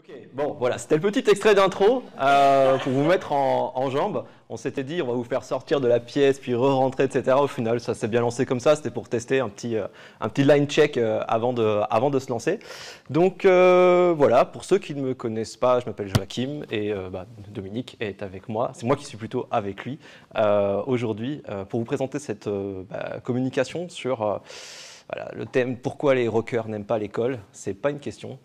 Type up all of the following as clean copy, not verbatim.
Ok, bon, voilà, c'était le petit extrait d'intro pour vous mettre en jambes. On s'était dit, on va vous faire sortir de la pièce, puis re-rentrer, etc. Au final, ça s'est bien lancé comme ça. C'était pour tester un petit line check avant de se lancer. Donc voilà, pour ceux qui ne me connaissent pas, je m'appelle Joachim et Dominique est avec moi. C'est moi qui suis plutôt avec lui aujourd'hui pour vous présenter cette communication sur voilà, le thème « Pourquoi les rockers n'aiment pas l'école ?» C'est pas une question.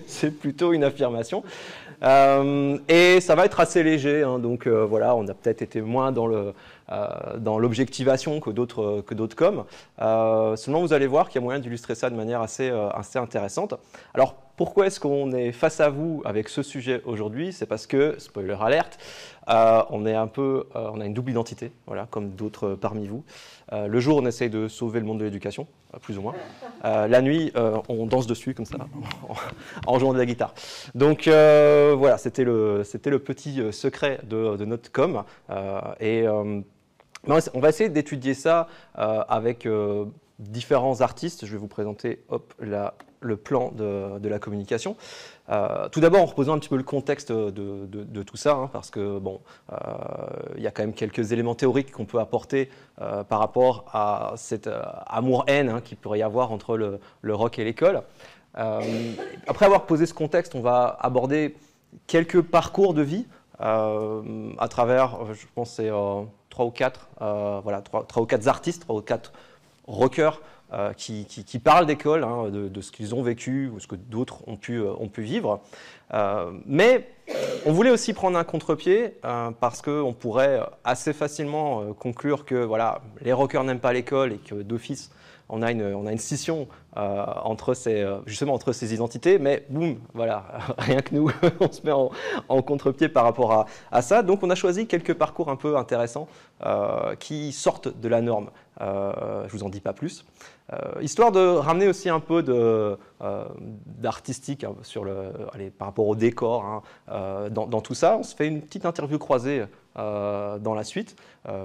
C'est plutôt une affirmation. Et ça va être assez léger, hein, donc voilà, on a peut-être été moins dans l'objectivation que d'autres coms. Seulement, vous allez voir qu'il y a moyen d'illustrer ça de manière assez intéressante. Alors, pourquoi est-ce qu'on est face à vous avec ce sujet aujourd'hui? C'est parce que, spoiler alerte, on a une double identité, voilà, comme d'autres parmi vous. Le jour, on essaye de sauver le monde de l'éducation, plus ou moins. La nuit, on danse dessus, comme ça, en jouant de la guitare. Donc voilà, c'était le petit secret de notre com. On va essayer d'étudier ça avec différents artistes. Je vais vous présenter le plan de la communication. Tout d'abord, en reposant un petit peu le contexte de tout ça, hein, parce que bon, il y a quand même quelques éléments théoriques qu'on peut apporter par rapport à cet amour-haine hein, qu'il pourrait y avoir entre le rock et l'école. Après avoir posé ce contexte, on va aborder quelques parcours de vie à travers, je pense, c'est 3 ou 4 artistes, 3 ou 4 rockers qui parlent d'école, hein, de ce qu'ils ont vécu ou ce que d'autres ont pu vivre. Mais on voulait aussi prendre un contre-pied parce qu'on pourrait assez facilement conclure que voilà, les rockers n'aiment pas l'école et que d'office, on a une scission entre ces identités, mais boum, voilà, rien que nous, on se met en contre-pied par rapport à ça. Donc on a choisi quelques parcours un peu intéressants qui sortent de la norme. Je vous en dis pas plus. Histoire de ramener aussi un peu d'artistique hein, par rapport au décor hein, dans tout ça. On se fait une petite interview croisée dans la suite,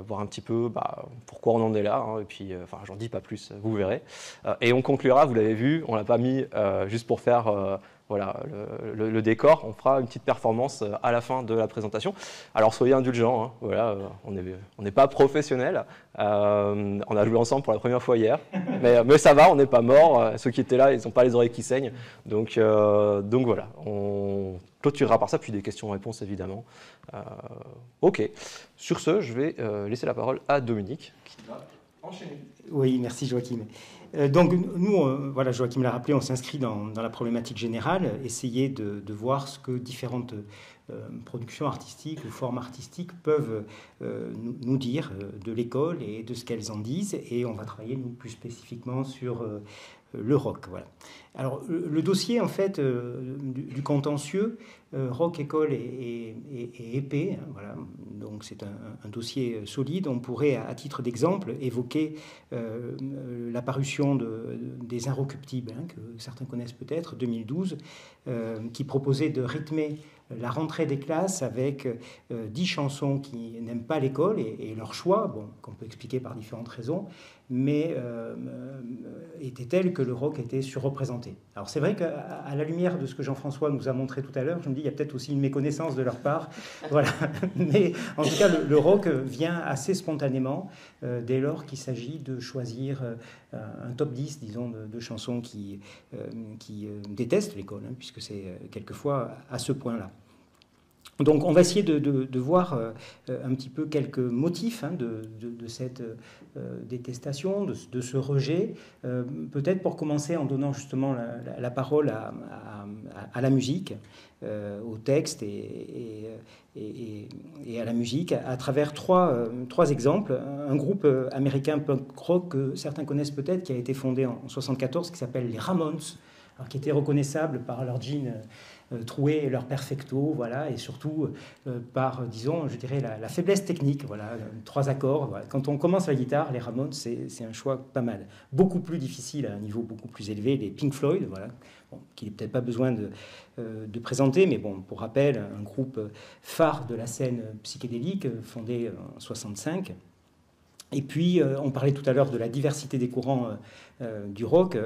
voir un petit peu pourquoi on en est là, hein, et puis j'en dis pas plus, vous verrez. Et on conclura, vous l'avez vu, on l'a pas mis juste pour faire voilà, le décor, on fera une petite performance à la fin de la présentation. Alors soyez indulgents, hein, voilà, on n'est pas professionnels, on a joué ensemble pour la première fois hier, mais ça va, on n'est pas morts, ceux qui étaient là, ils n'ont pas les oreilles qui saignent, donc voilà, on clôturera par ça, puis des questions-réponses évidemment. Ok, sur ce, je vais laisser la parole à Dominique, qui va enchaîner. Oui, merci Joachim. Donc nous, voilà, Joachim l'a rappelé, on s'inscrit dans la problématique générale, essayer de voir ce que différentes productions artistiques ou formes artistiques peuvent nous dire de l'école et de ce qu'elles en disent, et on va travailler nous plus spécifiquement sur le rock. Voilà. Alors le dossier en fait du contentieux rock, école et épée, hein, voilà. Donc c'est un dossier solide. On pourrait à titre d'exemple évoquer la parution des Inrecuptibles, hein, que certains connaissent peut-être, 2012, qui proposait de rythmer la rentrée des classes avec 10 chansons qui n'aiment pas l'école et leur choix, bon, qu'on peut expliquer par différentes raisons, mais était telle que le rock était surreprésenté. Alors c'est vrai qu'à la lumière de ce que Jean-François nous a montré tout à l'heure, je me dis il y a peut-être aussi une méconnaissance de leur part, voilà. Mais en tout cas le rock vient assez spontanément dès lors qu'il s'agit de choisir un top 10, disons, de chansons qui détestent l'école, hein, puisque c'est quelquefois à ce point-là. Donc on va essayer de voir un petit peu quelques motifs hein, de cette détestation, de ce rejet, peut-être pour commencer en donnant justement la parole à la musique, au texte et à la musique, à travers trois exemples. Un groupe américain punk rock que certains connaissent peut-être, qui a été fondé en 1974, qui s'appelle les Ramones, alors qui était reconnaissable par leur jean troués et leur perfecto, voilà, et surtout par, disons, je dirais, la faiblesse technique, voilà, 3 accords. Voilà. Quand on commence la guitare, les Ramones, c'est un choix pas mal. Beaucoup plus difficile, à un niveau beaucoup plus élevé, les Pink Floyd, voilà, bon, qu'il n'est peut-être pas besoin de présenter, mais bon, pour rappel, un groupe phare de la scène psychédélique, fondé en 1965, Et puis, on parlait tout à l'heure de la diversité des courants du rock,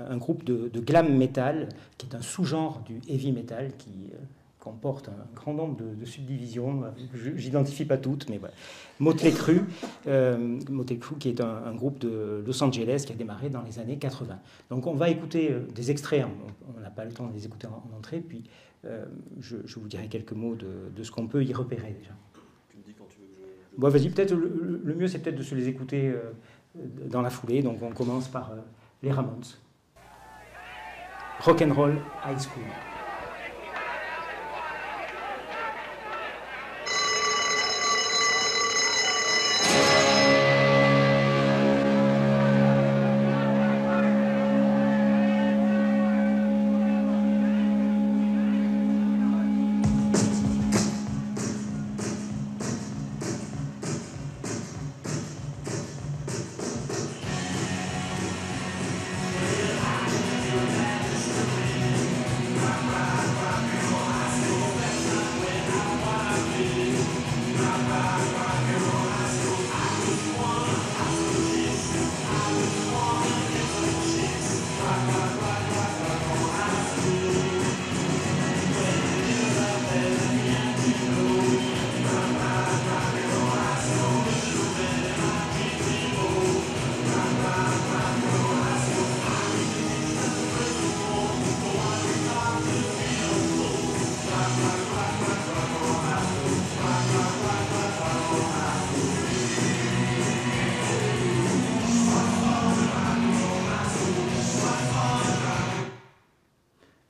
un groupe de glam metal, qui est un sous-genre du heavy metal, qui comporte un grand nombre de subdivisions. Je n'identifie pas toutes, mais voilà. Motley Crue, qui est un groupe de Los Angeles qui a démarré dans les années 80. Donc on va écouter des extraits, on n'a pas le temps de les écouter en entrée, puis je vous dirai quelques mots de ce qu'on peut y repérer déjà. Bon, vas-y, peut-être le mieux, c'est peut-être de se les écouter dans la foulée. Donc, on commence par les Ramones. Rock'n'Roll High School.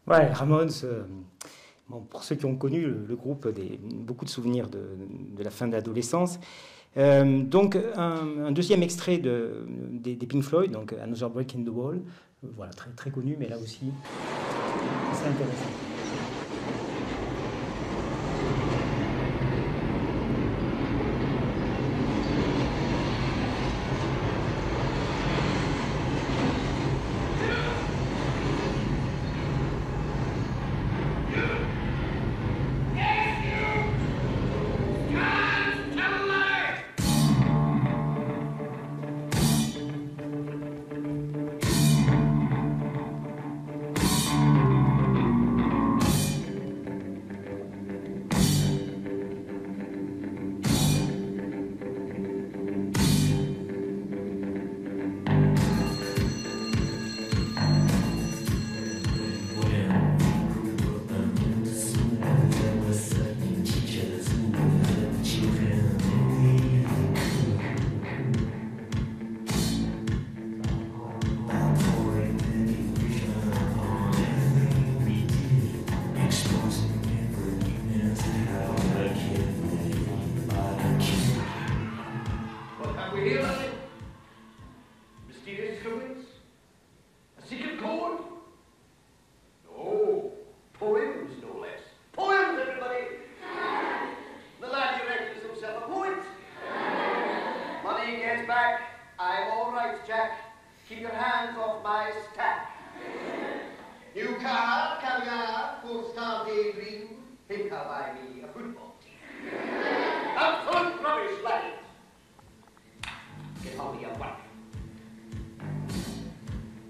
Ouais, Ramones, bon, pour ceux qui ont connu le groupe, beaucoup de souvenirs de la fin de l'adolescence. Donc, un deuxième extrait des Pink Floyd, donc Another Break in the Wall, voilà, très, très connu, mais là aussi, c'est intéressant.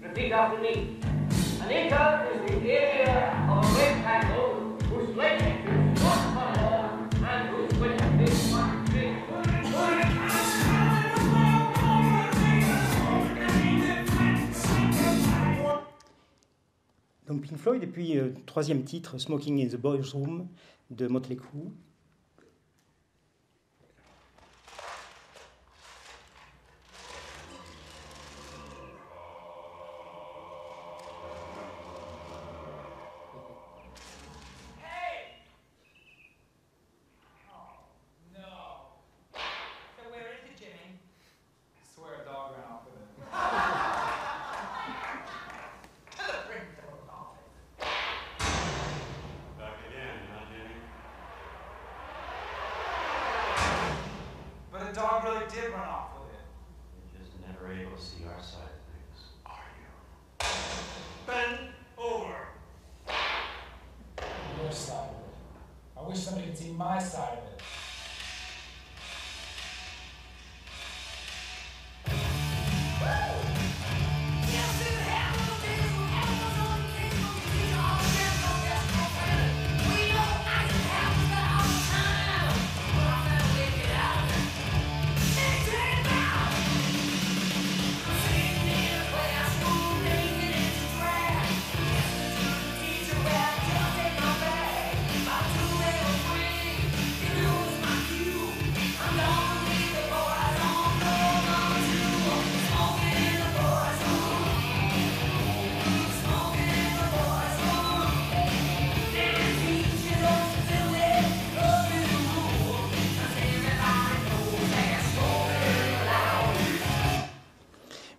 Repeat after me. An acre is the area of a rectangle whose length is 1 mile and whose width is 1 feet. Donc Pink Floyd, et puis troisième titre, Smoking in the Boys' Room de Motley Crue.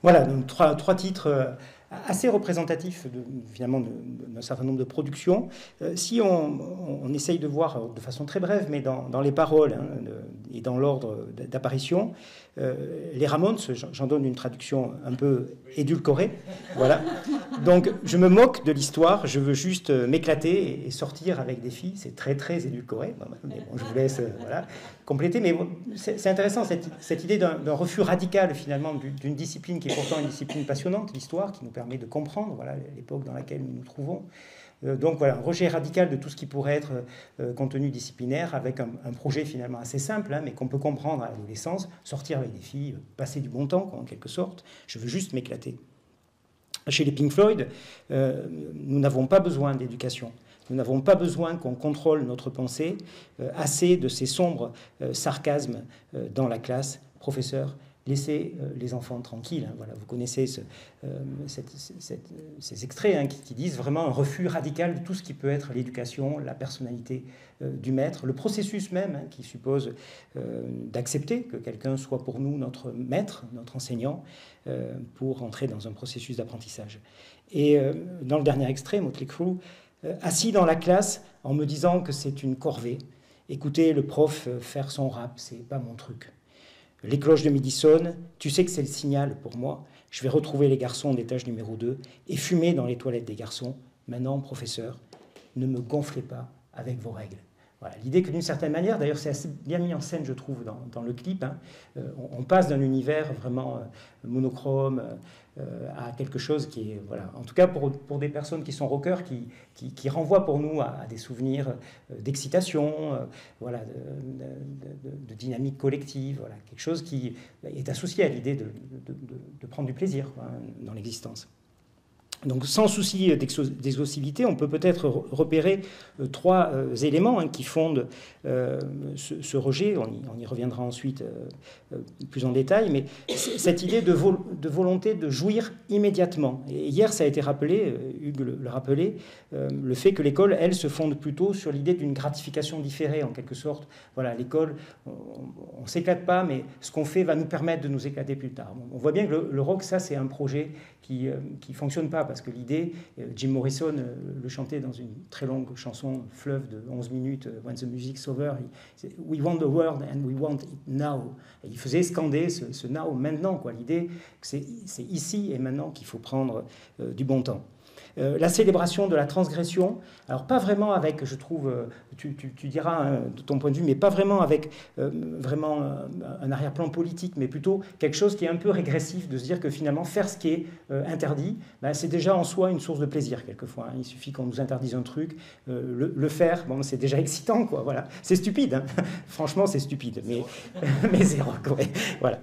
Voilà, donc trois titres assez représentatifs finalement d'un certain nombre de productions. Si on essaye de voir de façon très brève, mais dans les paroles et dans l'ordre d'apparition, les Ramones, j'en donne une traduction un peu édulcorée, voilà. Donc je me moque de l'histoire, je veux juste m'éclater et sortir avec des filles, c'est très très édulcoré, mais bon, je vous laisse compléter, mais bon, c'est intéressant cette idée d'un refus radical finalement d'une discipline qui est pourtant une discipline passionnante, l'histoire, qui nous permet de comprendre voilà, l'époque dans laquelle nous nous trouvons. Donc voilà, un rejet radical de tout ce qui pourrait être contenu disciplinaire avec un projet finalement assez simple, mais qu'on peut comprendre à l'adolescence, sortir avec des filles, passer du bon temps quoi, en quelque sorte, je veux juste m'éclater. Chez les Pink Floyd, nous n'avons pas besoin d'éducation. Nous n'avons pas besoin qu'on contrôle notre pensée, assez de ces sombres sarcasmes dans la classe. Professeur, laissez les enfants tranquilles. Voilà, vous connaissez ces extraits qui disent vraiment un refus radical de tout ce qui peut être l'éducation, la personnalité du maître, le processus même qui suppose d'accepter que quelqu'un soit pour nous notre maître, notre enseignant, pour entrer dans un processus d'apprentissage. Et dans le dernier extrait, Motley Crue, assis dans la classe en me disant que c'est une corvée, écouter le prof faire son rap, c'est pas mon truc. Les cloches de midi sonnent, tu sais que c'est le signal pour moi. Je vais retrouver les garçons d'étage numéro 2 et fumer dans les toilettes des garçons. Maintenant, professeur, ne me gonflez pas avec vos règles. Voilà, l'idée que d'une certaine manière, d'ailleurs c'est assez bien mis en scène je trouve dans le clip, on passe d'un univers vraiment monochrome à quelque chose qui est, voilà, en tout cas pour des personnes qui sont rockers, qui renvoient pour nous à des souvenirs d'excitation, voilà, de dynamique collective, voilà, quelque chose qui est associé à l'idée de prendre du plaisir quoi, dans l'existence. Donc, sans souci d'exhaustivité, on peut peut-être repérer trois éléments qui fondent ce rejet. On y reviendra ensuite plus en détail, mais cette idée de volonté de jouir immédiatement. Et hier, ça a été rappelé, Hugues le rappelait, le fait que l'école, elle, se fonde plutôt sur l'idée d'une gratification différée, en quelque sorte. Voilà, l'école, on ne s'éclate pas, mais ce qu'on fait va nous permettre de nous éclater plus tard. On voit bien que le rock, ça, c'est un projet qui ne fonctionne pas, parce que l'idée, Jim Morrison le chantait dans une très longue chanson, fleuve de 11 minutes, When the Music's Over, We want the world and we want it now. Et il faisait scander ce now maintenant, quoi. L'idée, c'est ici et maintenant qu'il faut prendre du bon temps. La célébration de la transgression, alors pas vraiment avec, je trouve, tu diras de ton point de vue, mais pas vraiment avec vraiment un arrière-plan politique, mais plutôt quelque chose qui est un peu régressif, de se dire que finalement faire ce qui est interdit, c'est déjà en soi une source de plaisir quelquefois. Il suffit qu'on nous interdise un truc, le faire, bon, c'est déjà excitant, quoi. Voilà, c'est stupide, hein. Franchement, c'est stupide, mais c'est rock, ouais. Voilà.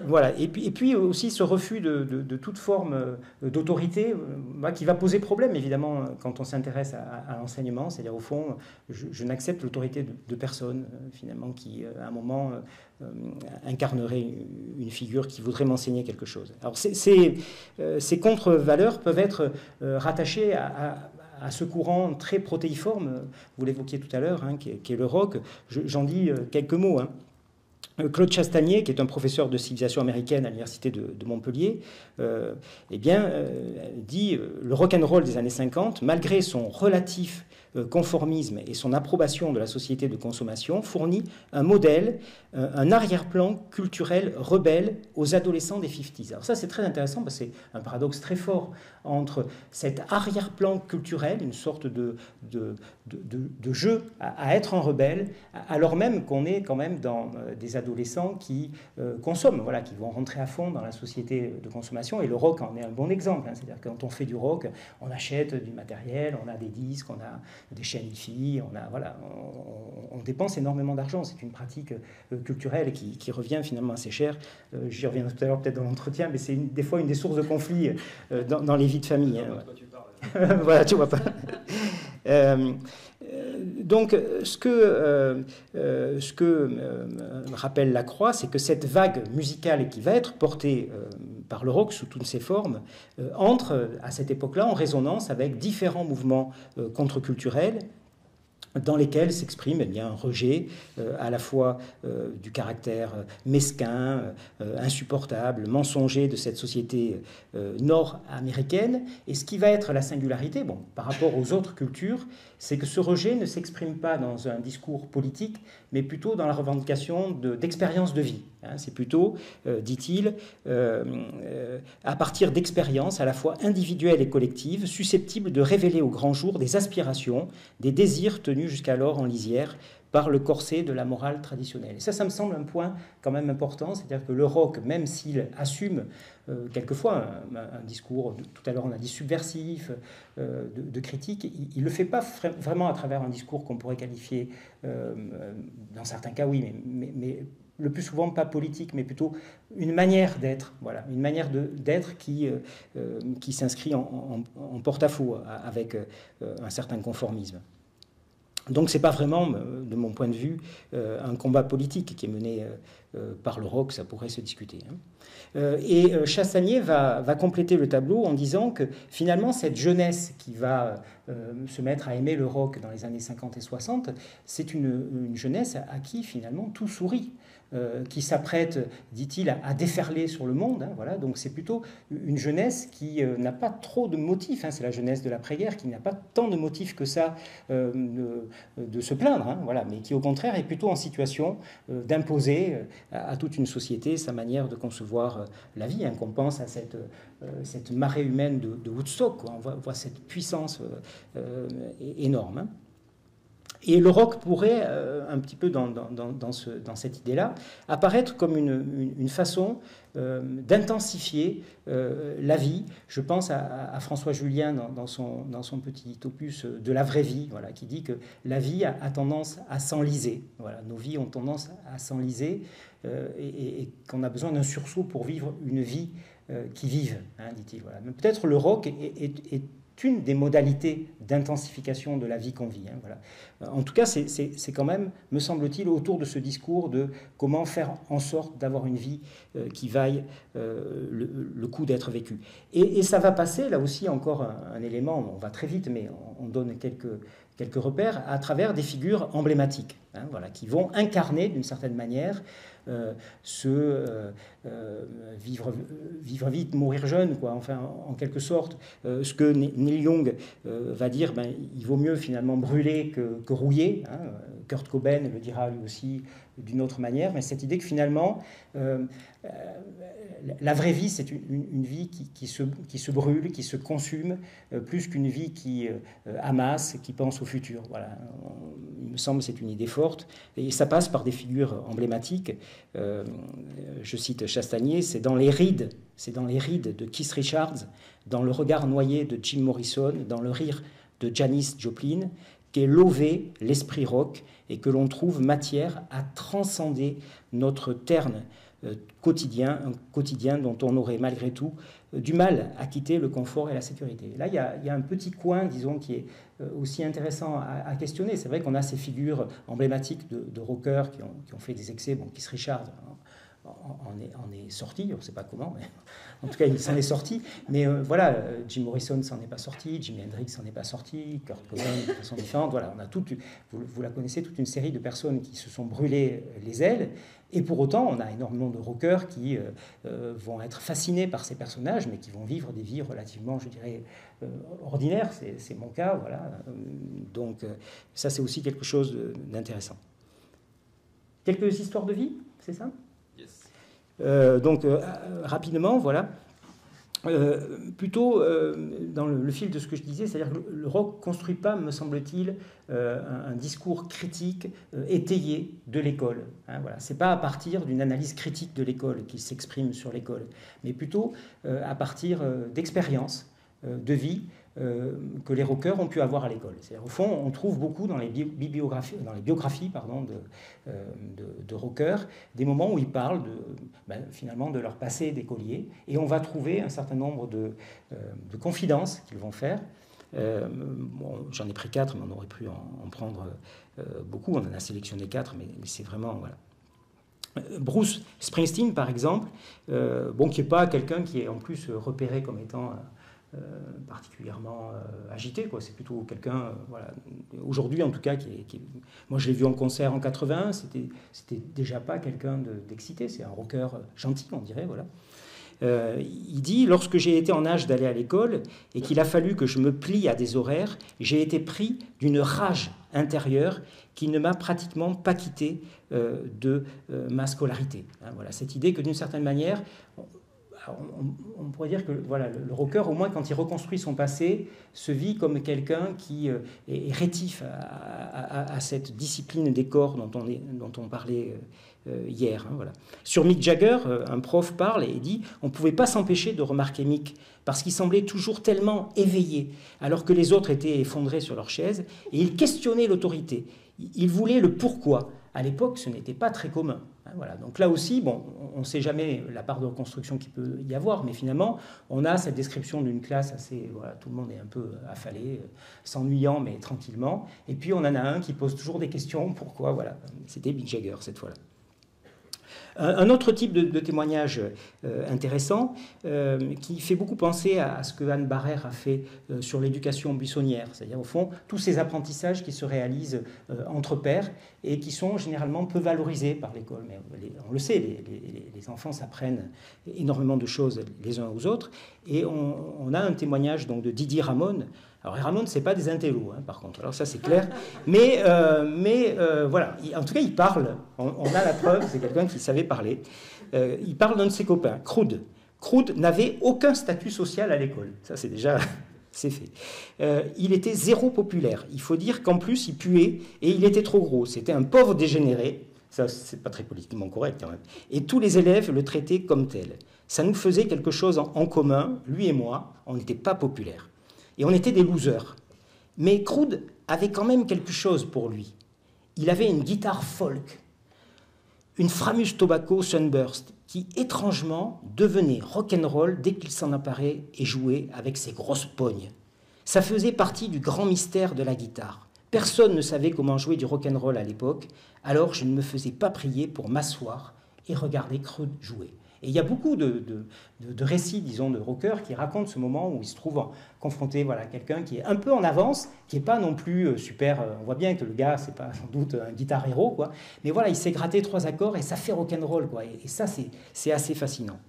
Voilà. Et puis aussi ce refus de toute forme d'autorité qui va poser problème, évidemment, quand on s'intéresse à l'enseignement. C'est-à-dire, au fond, je n'accepte l'autorité de personne, finalement, qui, à un moment, incarnerait une figure qui voudrait m'enseigner quelque chose. Alors, ces contre-valeurs peuvent être rattachées à ce courant très protéiforme, vous l'évoquiez tout à l'heure, qui est le rock. J'en dis quelques mots, Claude Chastanier, qui est un professeur de civilisation américaine à l'université de Montpellier, dit le rock'n'roll des années 50, malgré son relatif conformisme et son approbation de la société de consommation, fournit un modèle, un arrière-plan culturel rebelle aux adolescents des 50s. Alors ça, c'est très intéressant parce que c'est un paradoxe très fort entre cet arrière-plan culturel, une sorte de jeu à être un rebelle, alors même qu'on est quand même dans des adolescents qui consomment, voilà, qui vont rentrer à fond dans la société de consommation, et le rock en est un bon exemple. C'est-à-dire que quand on fait du rock, on achète du matériel, on a des disques, on a des chaînes hi-fi, on dépense énormément d'argent. C'est une pratique culturelle qui revient finalement assez cher. J'y reviendrai tout à l'heure peut-être dans l'entretien, mais c'est des fois une des sources de conflits dans les vies de famille. Voilà, tu vois pas. Donc, ce que rappelle Lacroix, c'est que cette vague musicale qui va être portée par le rock sous toutes ses formes entre, à cette époque-là, en résonance avec différents mouvements contre-culturels dans lesquels s'exprime un rejet à la fois du caractère mesquin, insupportable, mensonger de cette société nord-américaine. Et ce qui va être la singularité, par rapport aux autres cultures, c'est que ce rejet ne s'exprime pas dans un discours politique, mais plutôt dans la revendication d'expériences de vie. C'est plutôt, dit-il, à partir d'expériences à la fois individuelles et collectives, susceptibles de révéler au grand jour des aspirations, des désirs tenus jusqu'alors en lisière par le corset de la morale traditionnelle. Et ça me semble un point quand même important, c'est-à-dire que le rock, même s'il assume quelquefois un discours, tout à l'heure on a dit subversif, de critique, il ne le fait pas vraiment à travers un discours qu'on pourrait qualifier, dans certains cas oui, mais le plus souvent pas politique, mais plutôt une manière d'être, voilà, une manière d'être qui s'inscrit en porte-à-faux avec un certain conformisme. Donc c'est pas vraiment, de mon point de vue, un combat politique qui est mené par le rock, ça pourrait se discuter. Et Chastanier va compléter le tableau en disant que finalement cette jeunesse qui va se mettre à aimer le rock dans les années 50 et 60, c'est une jeunesse à qui finalement tout sourit. Qui s'apprête, dit-il, à déferler sur le monde. Voilà. Donc c'est plutôt une jeunesse qui n'a pas trop de motifs. C'est la jeunesse de l'après-guerre qui n'a pas tant de motifs que ça de se plaindre. Voilà. Mais qui au contraire est plutôt en situation d'imposer à toute une société sa manière de concevoir la vie. Qu'on pense à cette marée humaine de Woodstock. On voit cette puissance énorme. Et le rock pourrait, un petit peu dans cette idée-là, apparaître comme une façon d'intensifier la vie. Je pense à François Julien dans son petit opus de la vraie vie, voilà, qui dit que la vie a tendance à s'enliser. Voilà, nos vies ont tendance à s'enliser et qu'on a besoin d'un sursaut pour vivre une vie qui vive, dit-il. Voilà. Mais peut-être le rock est une des modalités d'intensification de la vie qu'on vit. Voilà. En tout cas, c'est quand même, me semble-t-il, autour de ce discours de comment faire en sorte d'avoir une vie qui vaille le coup d'être vécue. Et ça va passer, là aussi, encore un élément, on va très vite, mais on donne quelques repères, à travers des figures emblématiques, voilà, qui vont incarner, d'une certaine manière, vivre vite, mourir jeune, quoi. Enfin, en quelque sorte, ce que Neil Young va dire, il vaut mieux finalement brûler que rouiller. Kurt Cobain le dira lui aussi d'une autre manière, mais cette idée que finalement, la vraie vie, c'est une vie qui se brûle, qui se consume, plus qu'une vie qui amasse, qui pense au futur. Voilà. Il me semble que c'est une idée forte, et ça passe par des figures emblématiques. Je cite Chastanier, c'est dans les rides de Keith Richards, dans le regard noyé de Jim Morrison, dans le rire de Janis Joplin, qu'est lové l'esprit rock et que l'on trouve matière à transcender notre terne quotidien, un quotidien dont on aurait malgré tout du mal à quitter le confort et la sécurité. Là, il y a un petit coin, disons, qui est aussi intéressant à questionner. C'est vrai qu'on a ces figures emblématiques de rockers qui ont fait des excès. Keith Richards en est sorti, on ne sait pas comment, mais en tout cas il s'en est sorti. Mais voilà, Jim Morrison s'en est pas sorti, Jimi Hendrix s'en est pas sorti, Kurt Cobain de façon différente. Voilà, on a vous la connaissez, toute une série de personnes qui se sont brûlées les ailes. Et pour autant, on a énormément de rockers qui vont être fascinés par ces personnages, mais qui vont vivre des vies relativement, je dirais, ordinaires. C'est mon cas, voilà. Donc ça, c'est aussi quelque chose d'intéressant. Quelques histoires de vie, c'est ça ? Donc, rapidement, voilà. Plutôt dans le fil de ce que je disais, c'est-à-dire que le rock ne construit pas, me semble-t-il, un discours critique étayé de l'école. Voilà. Ce n'est pas à partir d'une analyse critique de l'école qu'il s'exprime sur l'école, mais plutôt à partir d'expériences de vie que les rockers ont pu avoir à l'école. C'est-à-dire, au fond, on trouve beaucoup dans les biographies de rockers des moments où ils parlent finalement de leur passé d'écolier, et on va trouver un certain nombre de confidences qu'ils vont faire. J'en ai pris 4, mais on aurait pu en prendre beaucoup. On en a sélectionné 4, mais c'est vraiment... Voilà. Bruce Springsteen, par exemple, qui n'est pas quelqu'un qui est en plus repéré comme étant particulièrement agité, quoi. C'est plutôt quelqu'un, voilà, aujourd'hui en tout cas, moi je l'ai vu en concert en 81, c'était déjà pas quelqu'un d'excité, c'est un rocker gentil, on dirait, voilà. Il dit, lorsque j'ai été en âge d'aller à l'école et qu'il a fallu que je me plie à des horaires, j'ai été pris d'une rage intérieure qui ne m'a pratiquement pas quitté de ma scolarité. Hein, voilà, cette idée que d'une certaine manière, on pourrait dire que voilà, le rocker, au moins quand il reconstruit son passé, se vit comme quelqu'un qui est rétif à cette discipline des corps dont on parlait hier. Hein, voilà. Sur Mick Jagger, un prof parle et dit « On ne pouvait pas s'empêcher de remarquer Mick, parce qu'il semblait toujours tellement éveillé, alors que les autres étaient effondrés sur leur chaise, et il questionnait l'autorité. Il voulait le pourquoi. À l'époque, ce n'était pas très commun. » Voilà. Donc là aussi, bon, on ne sait jamais la part de reconstruction qu'il peut y avoir, mais finalement, on a cette description d'une classe assez... Voilà, tout le monde est un peu affalé, s'ennuyant, mais tranquillement. Et puis, on en a un qui pose toujours des questions. Pourquoi? Voilà. C'était Mick Jagger, cette fois-là. Un autre type de témoignage intéressant qui fait beaucoup penser à ce que Anne Barrère a fait sur l'éducation buissonnière, c'est-à-dire au fond tous ces apprentissages qui se réalisent entre pairs et qui sont généralement peu valorisés par l'école. Mais on le sait, les enfants s'apprennent énormément de choses les uns aux autres. Et on a un témoignage donc, de Didier Ramon. Alors, les Ramones, ce n'est pas des intellos, hein, par contre. Alors, ça, c'est clair. Mais voilà. En tout cas, il parle. On a la preuve, c'est quelqu'un qui savait parler. Il parle d'un de ses copains, Crude. Crude n'avait aucun statut social à l'école. Ça, c'est déjà... c'est fait. Il était zéro populaire. Il faut dire qu'en plus, il puait et il était trop gros. C'était un pauvre dégénéré. Ça, c'est pas très politiquement correct, quand même. Et tous les élèves le traitaient comme tel. Ça nous faisait quelque chose en commun, lui et moi. On n'était pas populaires. Et on était des losers. Mais Crude avait quand même quelque chose pour lui. Il avait une guitare folk, une Framus Tobacco Sunburst, qui étrangement devenait rock'n'roll dès qu'il s'en emparait et jouait avec ses grosses pognes. Ça faisait partie du grand mystère de la guitare. Personne ne savait comment jouer du rock'n'roll à l'époque, alors je ne me faisais pas prier pour m'asseoir et regarder Crude jouer. Et il y a beaucoup de récits, disons, de rockers qui racontent ce moment où ils se trouvent confrontés à quelqu'un qui est un peu en avance, qui n'est pas non plus super... on voit bien que le gars, c'est pas sans doute un guitar héros, quoi. Mais voilà, il s'est gratté 3 accords et ça fait rock'n'roll, quoi. Et ça, c'est assez fascinant.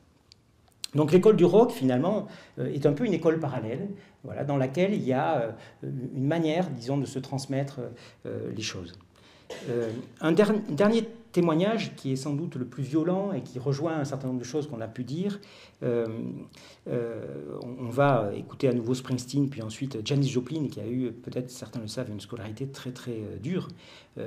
Donc l'école du rock, finalement, est un peu une école parallèle, voilà, dans laquelle il y a une manière, disons, de se transmettre les choses. Un dernier témoignage qui est sans doute le plus violent et qui rejoint un certain nombre de choses qu'on a pu dire. On va écouter à nouveau Springsteen, puis ensuite Janis Joplin, qui a eu, peut-être certains le savent, une scolarité très très dure.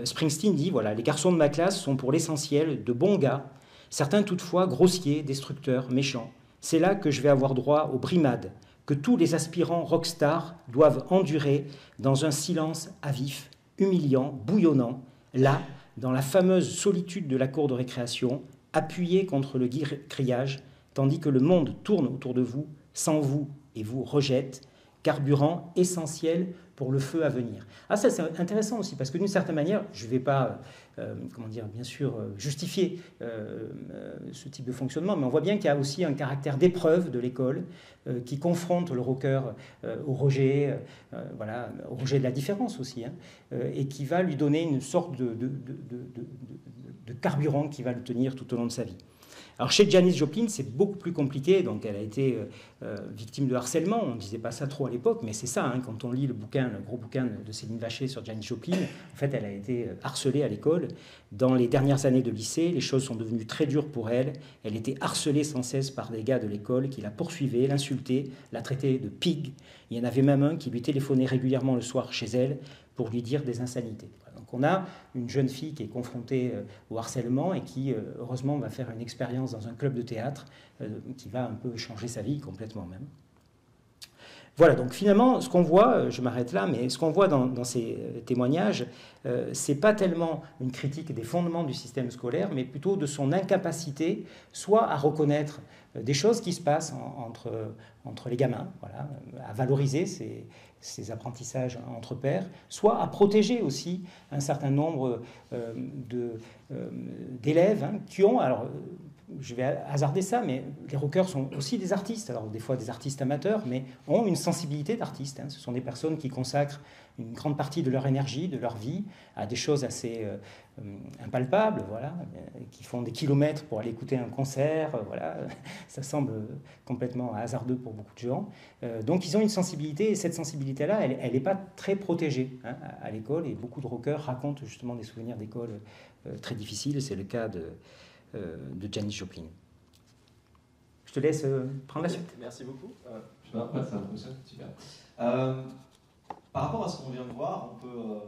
Springsteen dit, voilà, les garçons de ma classe sont pour l'essentiel de bons gars, certains toutefois grossiers, destructeurs, méchants. C'est là que je vais avoir droit aux brimades que tous les aspirants rockstars doivent endurer dans un silence à vif, humiliant, bouillonnant, là, dans la fameuse solitude de la cour de récréation, appuyé contre le grillage, tandis que le monde tourne autour de vous, sans vous, et vous rejette, carburant essentiel pour le feu à venir. Ah, ça c'est intéressant aussi, parce que d'une certaine manière, je ne vais pas, bien sûr, justifier ce type de fonctionnement, mais on voit bien qu'il y a aussi un caractère d'épreuve de l'école qui confronte le rocker au rejet, au rejet de la différence aussi, hein, et qui va lui donner une sorte de carburant qui va le tenir tout au long de sa vie. Alors chez Janis Joplin, c'est beaucoup plus compliqué, donc elle a été victime de harcèlement, on ne disait pas ça trop à l'époque, mais c'est ça, hein, quand on lit le gros bouquin de Céline Vacher sur Janis Joplin, en fait elle a été harcelée à l'école. Dans les dernières années de lycée, les choses sont devenues très dures pour elle, elle était harcelée sans cesse par des gars de l'école qui la poursuivaient, l'insultaient, la traitaient de pig. Il y en avait même un qui lui téléphonait régulièrement le soir chez elle pour lui dire des insanités. Donc on a une jeune fille qui est confrontée au harcèlement et qui, heureusement, va faire une expérience dans un club de théâtre qui va un peu changer sa vie complètement même. Voilà, donc finalement, ce qu'on voit, je m'arrête là, mais ce qu'on voit dans ces témoignages, c'est pas tellement une critique des fondements du système scolaire, mais plutôt de son incapacité, soit à reconnaître des choses qui se passent entre les gamins, voilà, à valoriser ces apprentissages entre pairs, soit à protéger aussi un certain nombre d'élèves qui ont... Alors, je vais hasarder ça, mais les rockers sont aussi des artistes, alors des fois des artistes amateurs, mais ont une sensibilité d'artistes. Hein. Ce sont des personnes qui consacrent une grande partie de leur énergie, de leur vie, à des choses assez impalpables, voilà, qui font des kilomètres pour aller écouter un concert, voilà. Ça semble complètement hasardeux pour beaucoup de gens. Donc ils ont une sensibilité, et cette sensibilité-là, elle n'est pas très protégée hein, à l'école, et beaucoup de rockers racontent justement des souvenirs d'école très difficiles, c'est le cas de Janis Joplin. Je te laisse prendre la suite. Merci beaucoup. Ça fonctionne, super. Par rapport à ce qu'on vient de voir, on peut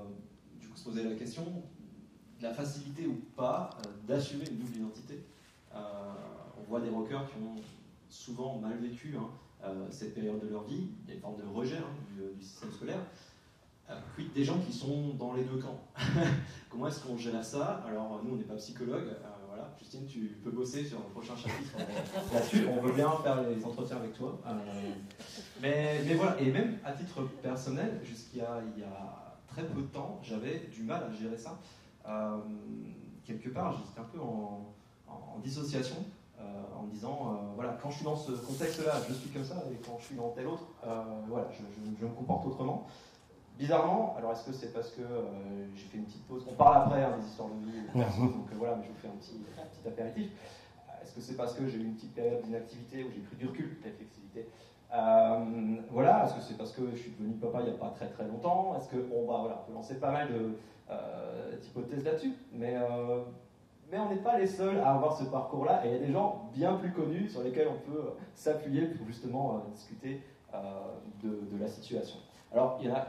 du coup se poser la question de la facilité ou pas d'assumer une double identité. On voit des rockers qui ont souvent mal vécu cette période de leur vie, il y a une forme de rejet du système scolaire. Puis des gens qui sont dans les deux camps. Comment est-ce qu'on gère ça? Alors nous on n'est pas psychologue, voilà. Justine, tu peux bosser sur un prochain chapitre là-dessus, on veut bien faire les entretiens avec toi. Mais voilà, et même à titre personnel, il y a très peu de temps, j'avais du mal à gérer ça. Quelque part, j'étais un peu en dissociation, en me disant, voilà, quand je suis dans ce contexte-là, je suis comme ça, et quand je suis dans tel autre, voilà, je me comporte autrement. Bizarrement, alors est-ce que c'est parce que j'ai fait une petite pause, on parle après des histoires de vie, donc voilà, mais je vous fais un petit apéritif. Est-ce que c'est parce que j'ai eu une petite période d'inactivité où j'ai pris du recul, de réflexivité? Voilà, est-ce que c'est parce que je suis devenu papa il n'y a pas très très longtemps? Est-ce qu'on va, voilà, on peut lancer pas mal d'hypothèses là-dessus, mais on n'est pas les seuls à avoir ce parcours-là, et il y a des gens bien plus connus sur lesquels on peut s'appuyer pour justement discuter de la situation. Alors, il y en a.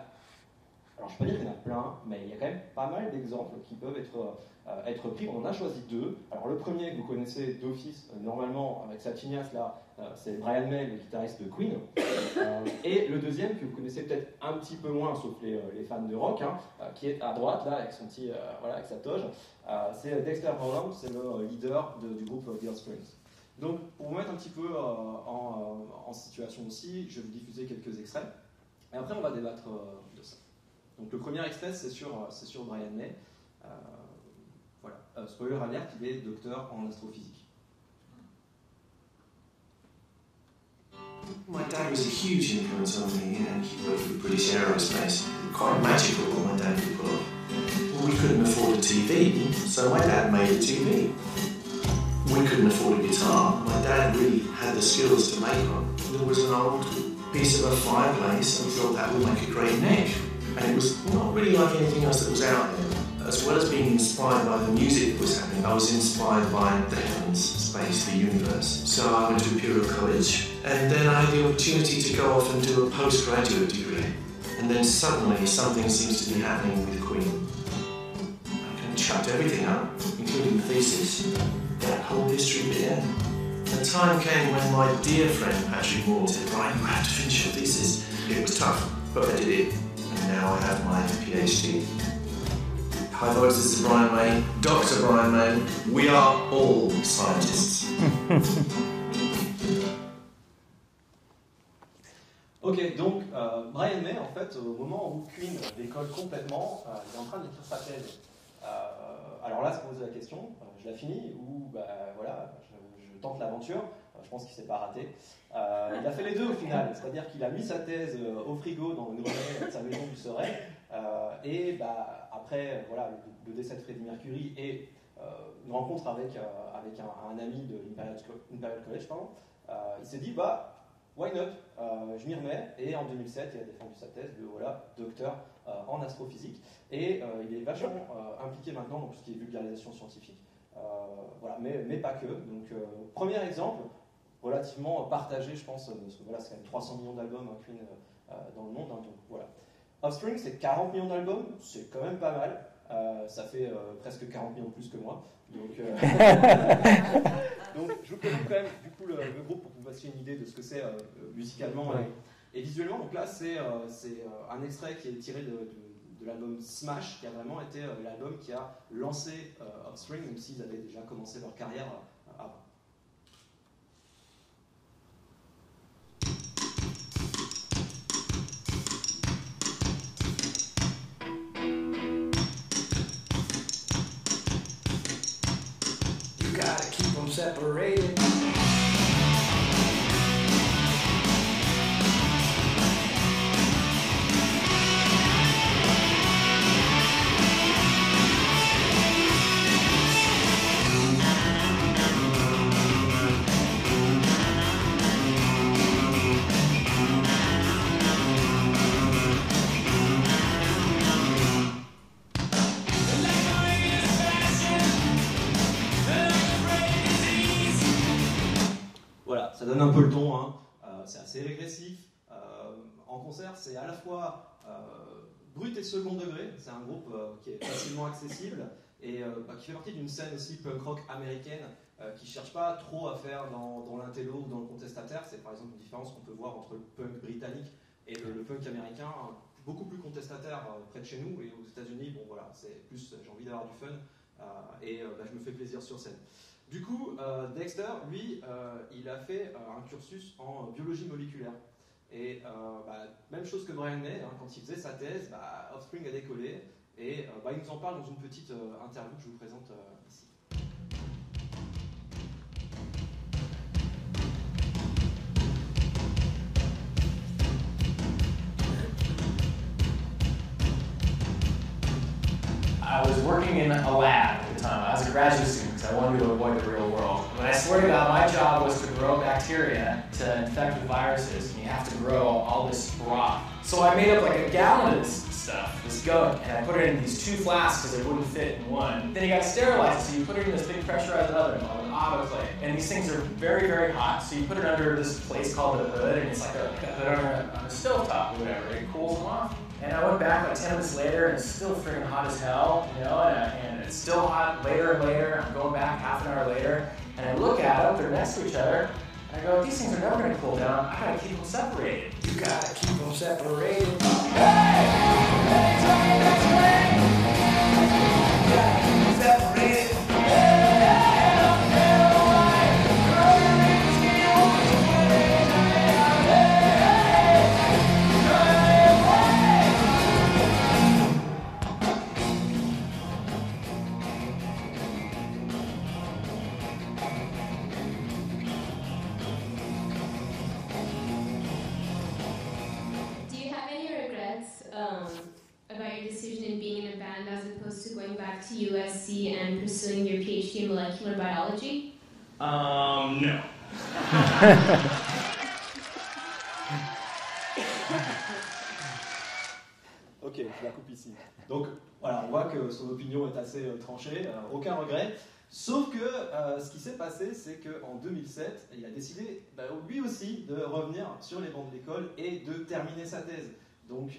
Alors, je ne peux pas dire qu'il y en a plein, mais il y a quand même pas mal d'exemples qui peuvent être pris. On en a choisi deux. Alors, le premier que vous connaissez d'office, normalement, avec sa tignasse là, c'est Brian May, le guitariste de Queen. Et le deuxième que vous connaissez peut-être un petit peu moins, sauf les fans de rock, qui est à droite, là, avec son petit, voilà, avec sa toge, c'est Dexter Holland, c'est le leader du groupe The Offspring. Donc, pour vous mettre un petit peu en situation aussi, je vais vous diffuser quelques extraits. Et après, on va débattre de ça. Donc le premier extrait, c'est sur Brian May. Voilà. Spoiler alert, il est docteur en astrophysique. My dad was a huge influence on me, and he worked for British Aerospace. Quite magical what my dad could pull off. Well, we couldn't afford a TV, so my dad made a TV. We couldn't afford a guitar. My dad really had the skills to make one. There was an old piece of a fireplace, and we thought that would make a great neck. And it was not really like anything else that was out there. As well as being inspired by the music that was happening, I was inspired by the heavens, space, the universe. So I went to Imperial College, and then I had the opportunity to go off and do a postgraduate degree. And then suddenly something seems to be happening with Queen. I kind of chucked everything up, including the thesis. That whole history began. The time came when my dear friend Patrick Moore said, "Brian, you have to finish your thesis." It was tough, but I did it. And now I have my PhD. Hi folks, this is Brian May, Dr. Brian May. We are all scientists. Ok, donc Brian May, en fait, au moment où Queen décolle complètement, il est en train d'écrire sa thèse. Alors là, se pose la question, je la finis ou voilà, je tente l'aventure. Je pense qu'il ne s'est pas raté. Il a fait les deux au final, c'est-à-dire qu'il a mis sa thèse au frigo dans le grenier de sa maison du Surrey. Et après, voilà, le décès de Freddie Mercury et une rencontre avec un ami de l'Imperial College, pardon, il s'est dit, why not, je m'y remets. Et en 2007, il a défendu sa thèse de voilà, docteur en astrophysique. Et il est vachement impliqué maintenant dans tout ce qui est vulgarisation scientifique. Voilà, mais pas que. Donc, premier exemple, relativement partagé, je pense, parce que voilà, c'est quand même 300 millions d'albums, Queen, dans le monde. Donc voilà. Offspring, c'est 40 millions d'albums, c'est quand même pas mal. Ça fait presque 40 millions de plus que moi. Donc, donc je vous présente quand même du coup, le groupe pour que vous fassiez une idée de ce que c'est musicalement et visuellement. Donc là, c'est un extrait qui est tiré de l'album Smash, qui a vraiment été l'album qui a lancé Offspring, même s'ils avaient déjà commencé leur carrière avant. separated. Voilà, ça donne un peu le ton, hein. C'est assez régressif. En concert, c'est à la fois brut et second degré. C'est un groupe qui est facilement accessible et qui fait partie d'une scène aussi punk rock américaine qui ne cherche pas trop à faire dans l'intello ou dans le contestataire. C'est par exemple une différence qu'on peut voir entre le punk britannique et le punk américain, beaucoup plus contestataire près de chez nous. Et aux États-Unis, bon voilà, c'est plus j'ai envie d'avoir du fun et je me fais plaisir sur scène. Du coup, Dexter, lui, il a fait un cursus en biologie moléculaire. Et même chose que Brian May, hein, quand il faisait sa thèse, Offspring a décollé. Et il nous en parle dans une petite interview que je vous présente ici. I was working in a lab at the time. I was a graduate student because I wanted to avoid the real world. But I swear to God, my job was to grow bacteria to infect with viruses, and you have to grow all this broth. So I made up like a gallon of this stuff, this gunk, and I put it in these 2 flasks because it wouldn't fit in one. Then you got to sterilize it, so you put it in this big pressurized oven on an autoclave. And these things are very, very hot, so you put it under this place called a hood, and it's like a hood on a stovetop or whatever. It cools them off. And I went back like 10 minutes later, and it's still freaking hot as hell, you know, and it's still hot later and later. I'm going back half an hour later, and I look at them, they're next to each other, and I go, these things are never going to cool down. I got to keep them separated. You got to keep them separated. Hey! Separated. About your decision in being in a band as opposed to going back to USC and pursuing your PhD in molecular biology? No. Ok, je la coupe ici. Donc voilà, on voit que son opinion est assez tranchée, aucun regret. Sauf que ce qui s'est passé, c'est qu'en 2007, il a décidé lui aussi de revenir sur les bancs de l'école et de terminer sa thèse. Donc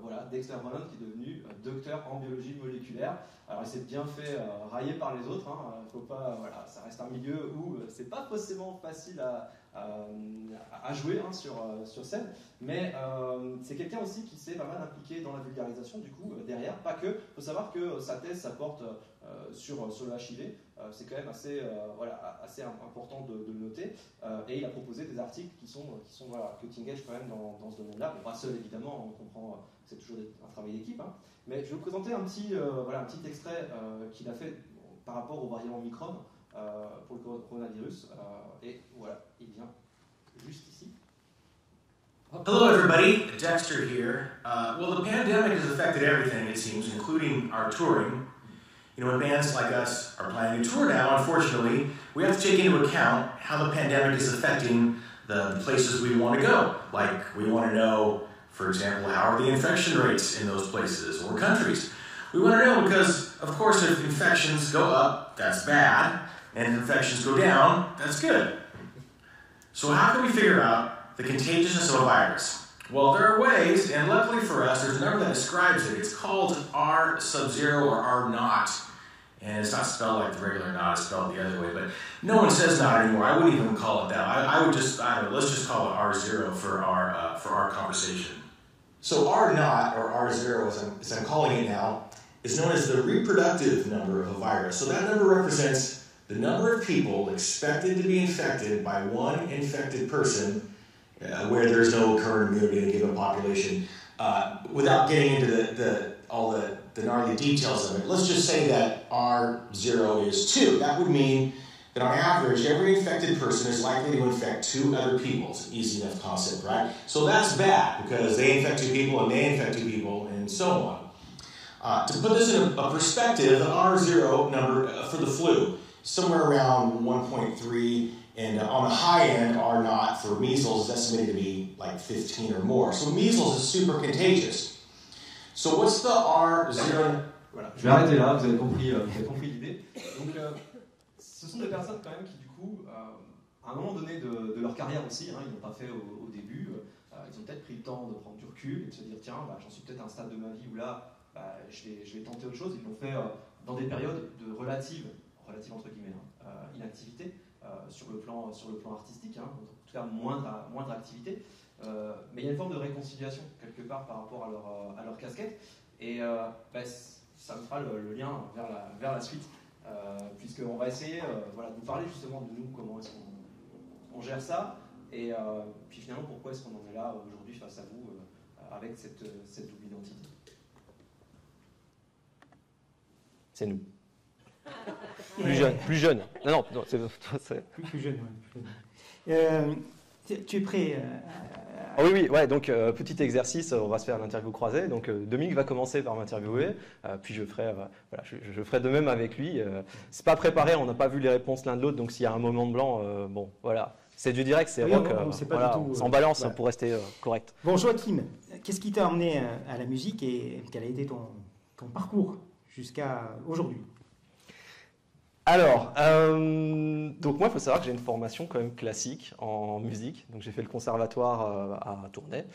voilà, Dexter Holland qui est devenu docteur en biologie moléculaire. Alors il s'est bien fait railler par les autres, hein, faut pas, voilà, ça reste un milieu où c'est pas forcément facile à jouer hein, sur scène, mais c'est quelqu'un aussi qui s'est pas mal impliqué dans la vulgarisation du coup derrière, pas que, il faut savoir que sa thèse ça porte sur le HIV, c'est quand même assez, assez important de le noter, et il a proposé des articles qui sont voilà, cutting edge quand même dans ce domaine-là, bon, pas seul évidemment, on comprend que c'est toujours un travail d'équipe, hein, mais je vais vous présenter un petit extrait qu'il a fait par rapport au variant Omicron pour le coronavirus, et voilà, il vient juste ici. Hello, everybody. Dexter here. Well, the pandemic has affected everything, it seems, including our touring. You know, when bands like us are planning a tour now, unfortunately, we have to take into account how the pandemic is affecting the places we want to go. Like, we want to know, for example, how are the infection rates in those places or countries? We want to know because, of course, if infections go up, that's bad, and if infections go down, that's good. So how can we figure out the contagiousness of a virus? Well, there are ways, and luckily for us, there's a number that describes it. It's called R sub-0 or R naught, and it's not spelled like the regular naught, it's spelled the other way, but no one says naught anymore. I wouldn't even call it that. I would just, I don't know, let's just call it R0 for our conversation. So R naught, or R0 as I'm calling it now, is known as the reproductive number of a virus. So that number represents the number of people expected to be infected by one infected person where there's no current immunity in a given population. Without getting into all the gnarly details of it, let's just say that R0 is 2. That would mean that on average, every infected person is likely to infect 2 other people. It's an easy enough concept, right? So that's bad because they infect 2 people and they infect 2 people and so on. To put this in a perspective, the R0 number for the flu, somewhere around 1.3, and on the high end, R0 for measles is estimated to be like 15 or more. So measles is super contagious. So what's the R0? Voilà, je vais arrêter là, vous avez compris l'idée. Donc, ce sont des personnes quand même qui, du coup, à un moment donné de leur carrière aussi, hein, ils n'ont pas fait au début, ils ont peut-être pris le temps de prendre du recul et de se dire, tiens, j'en suis peut-être à un stade de ma vie où là, je vais tenter autre chose. Ils l'ont fait dans des périodes de relative entre guillemets, inactivité sur le plan artistique, hein, en tout cas moindre activité. Mais il y a une forme de réconciliation quelque part par rapport à leur casquette. Et ça me fera le lien vers la suite, puisqu'on va essayer de vous parler justement de nous, comment est-ce qu'on gère ça, et puis finalement pourquoi est-ce qu'on en est là aujourd'hui face à vous avec cette double identité. C'est nous. Plus jeune. Non, c'est... Plus jeune, ouais. Tu es prêt Oui, ouais, donc petit exercice, on va se faire l'interview croisée. Donc Dominique va commencer par m'interviewer, puis je ferai de même avec lui. C'est pas préparé, on n'a pas vu les réponses l'un de l'autre, donc s'il y a un moment de blanc, bon, voilà. C'est du direct, c'est rock, on s'en balance voilà. Pour rester correct. Bon, Joachim, qu'est-ce qui t'a emmené à la musique et quel a été ton parcours jusqu'à aujourd'hui? Alors, donc moi, il faut savoir que j'ai une formation quand même classique en musique. Donc j'ai fait le conservatoire à Tournai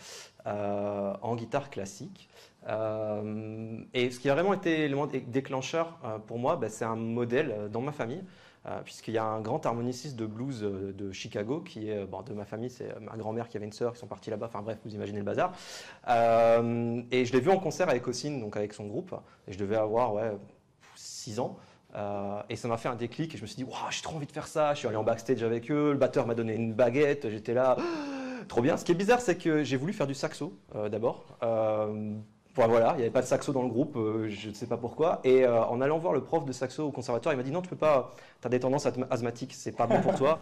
en guitare classique. Et ce qui a vraiment été l'élément déclencheur pour moi, c'est un modèle dans ma famille. Puisqu'il y a un grand harmoniciste de blues de Chicago qui est de ma famille, c'est ma grand-mère qui avait une sœur qui sont partis là-bas, enfin bref, vous imaginez le bazar. Et je l'ai vu en concert avec Ossine, donc avec son groupe, et je devais avoir 6 ans. Et ça m'a fait un déclic et je me suis dit, wow, j'ai trop envie de faire ça. Je suis allé en backstage avec eux, le batteur m'a donné une baguette, j'étais là, trop bien. Ce qui est bizarre, c'est que j'ai voulu faire du saxo d'abord. Voilà, il n'y avait pas de saxo dans le groupe, je ne sais pas pourquoi. Et en allant voir le prof de saxo au conservatoire, il m'a dit non, tu peux pas, tu as des tendances asthmatiques, c'est pas bon pour toi.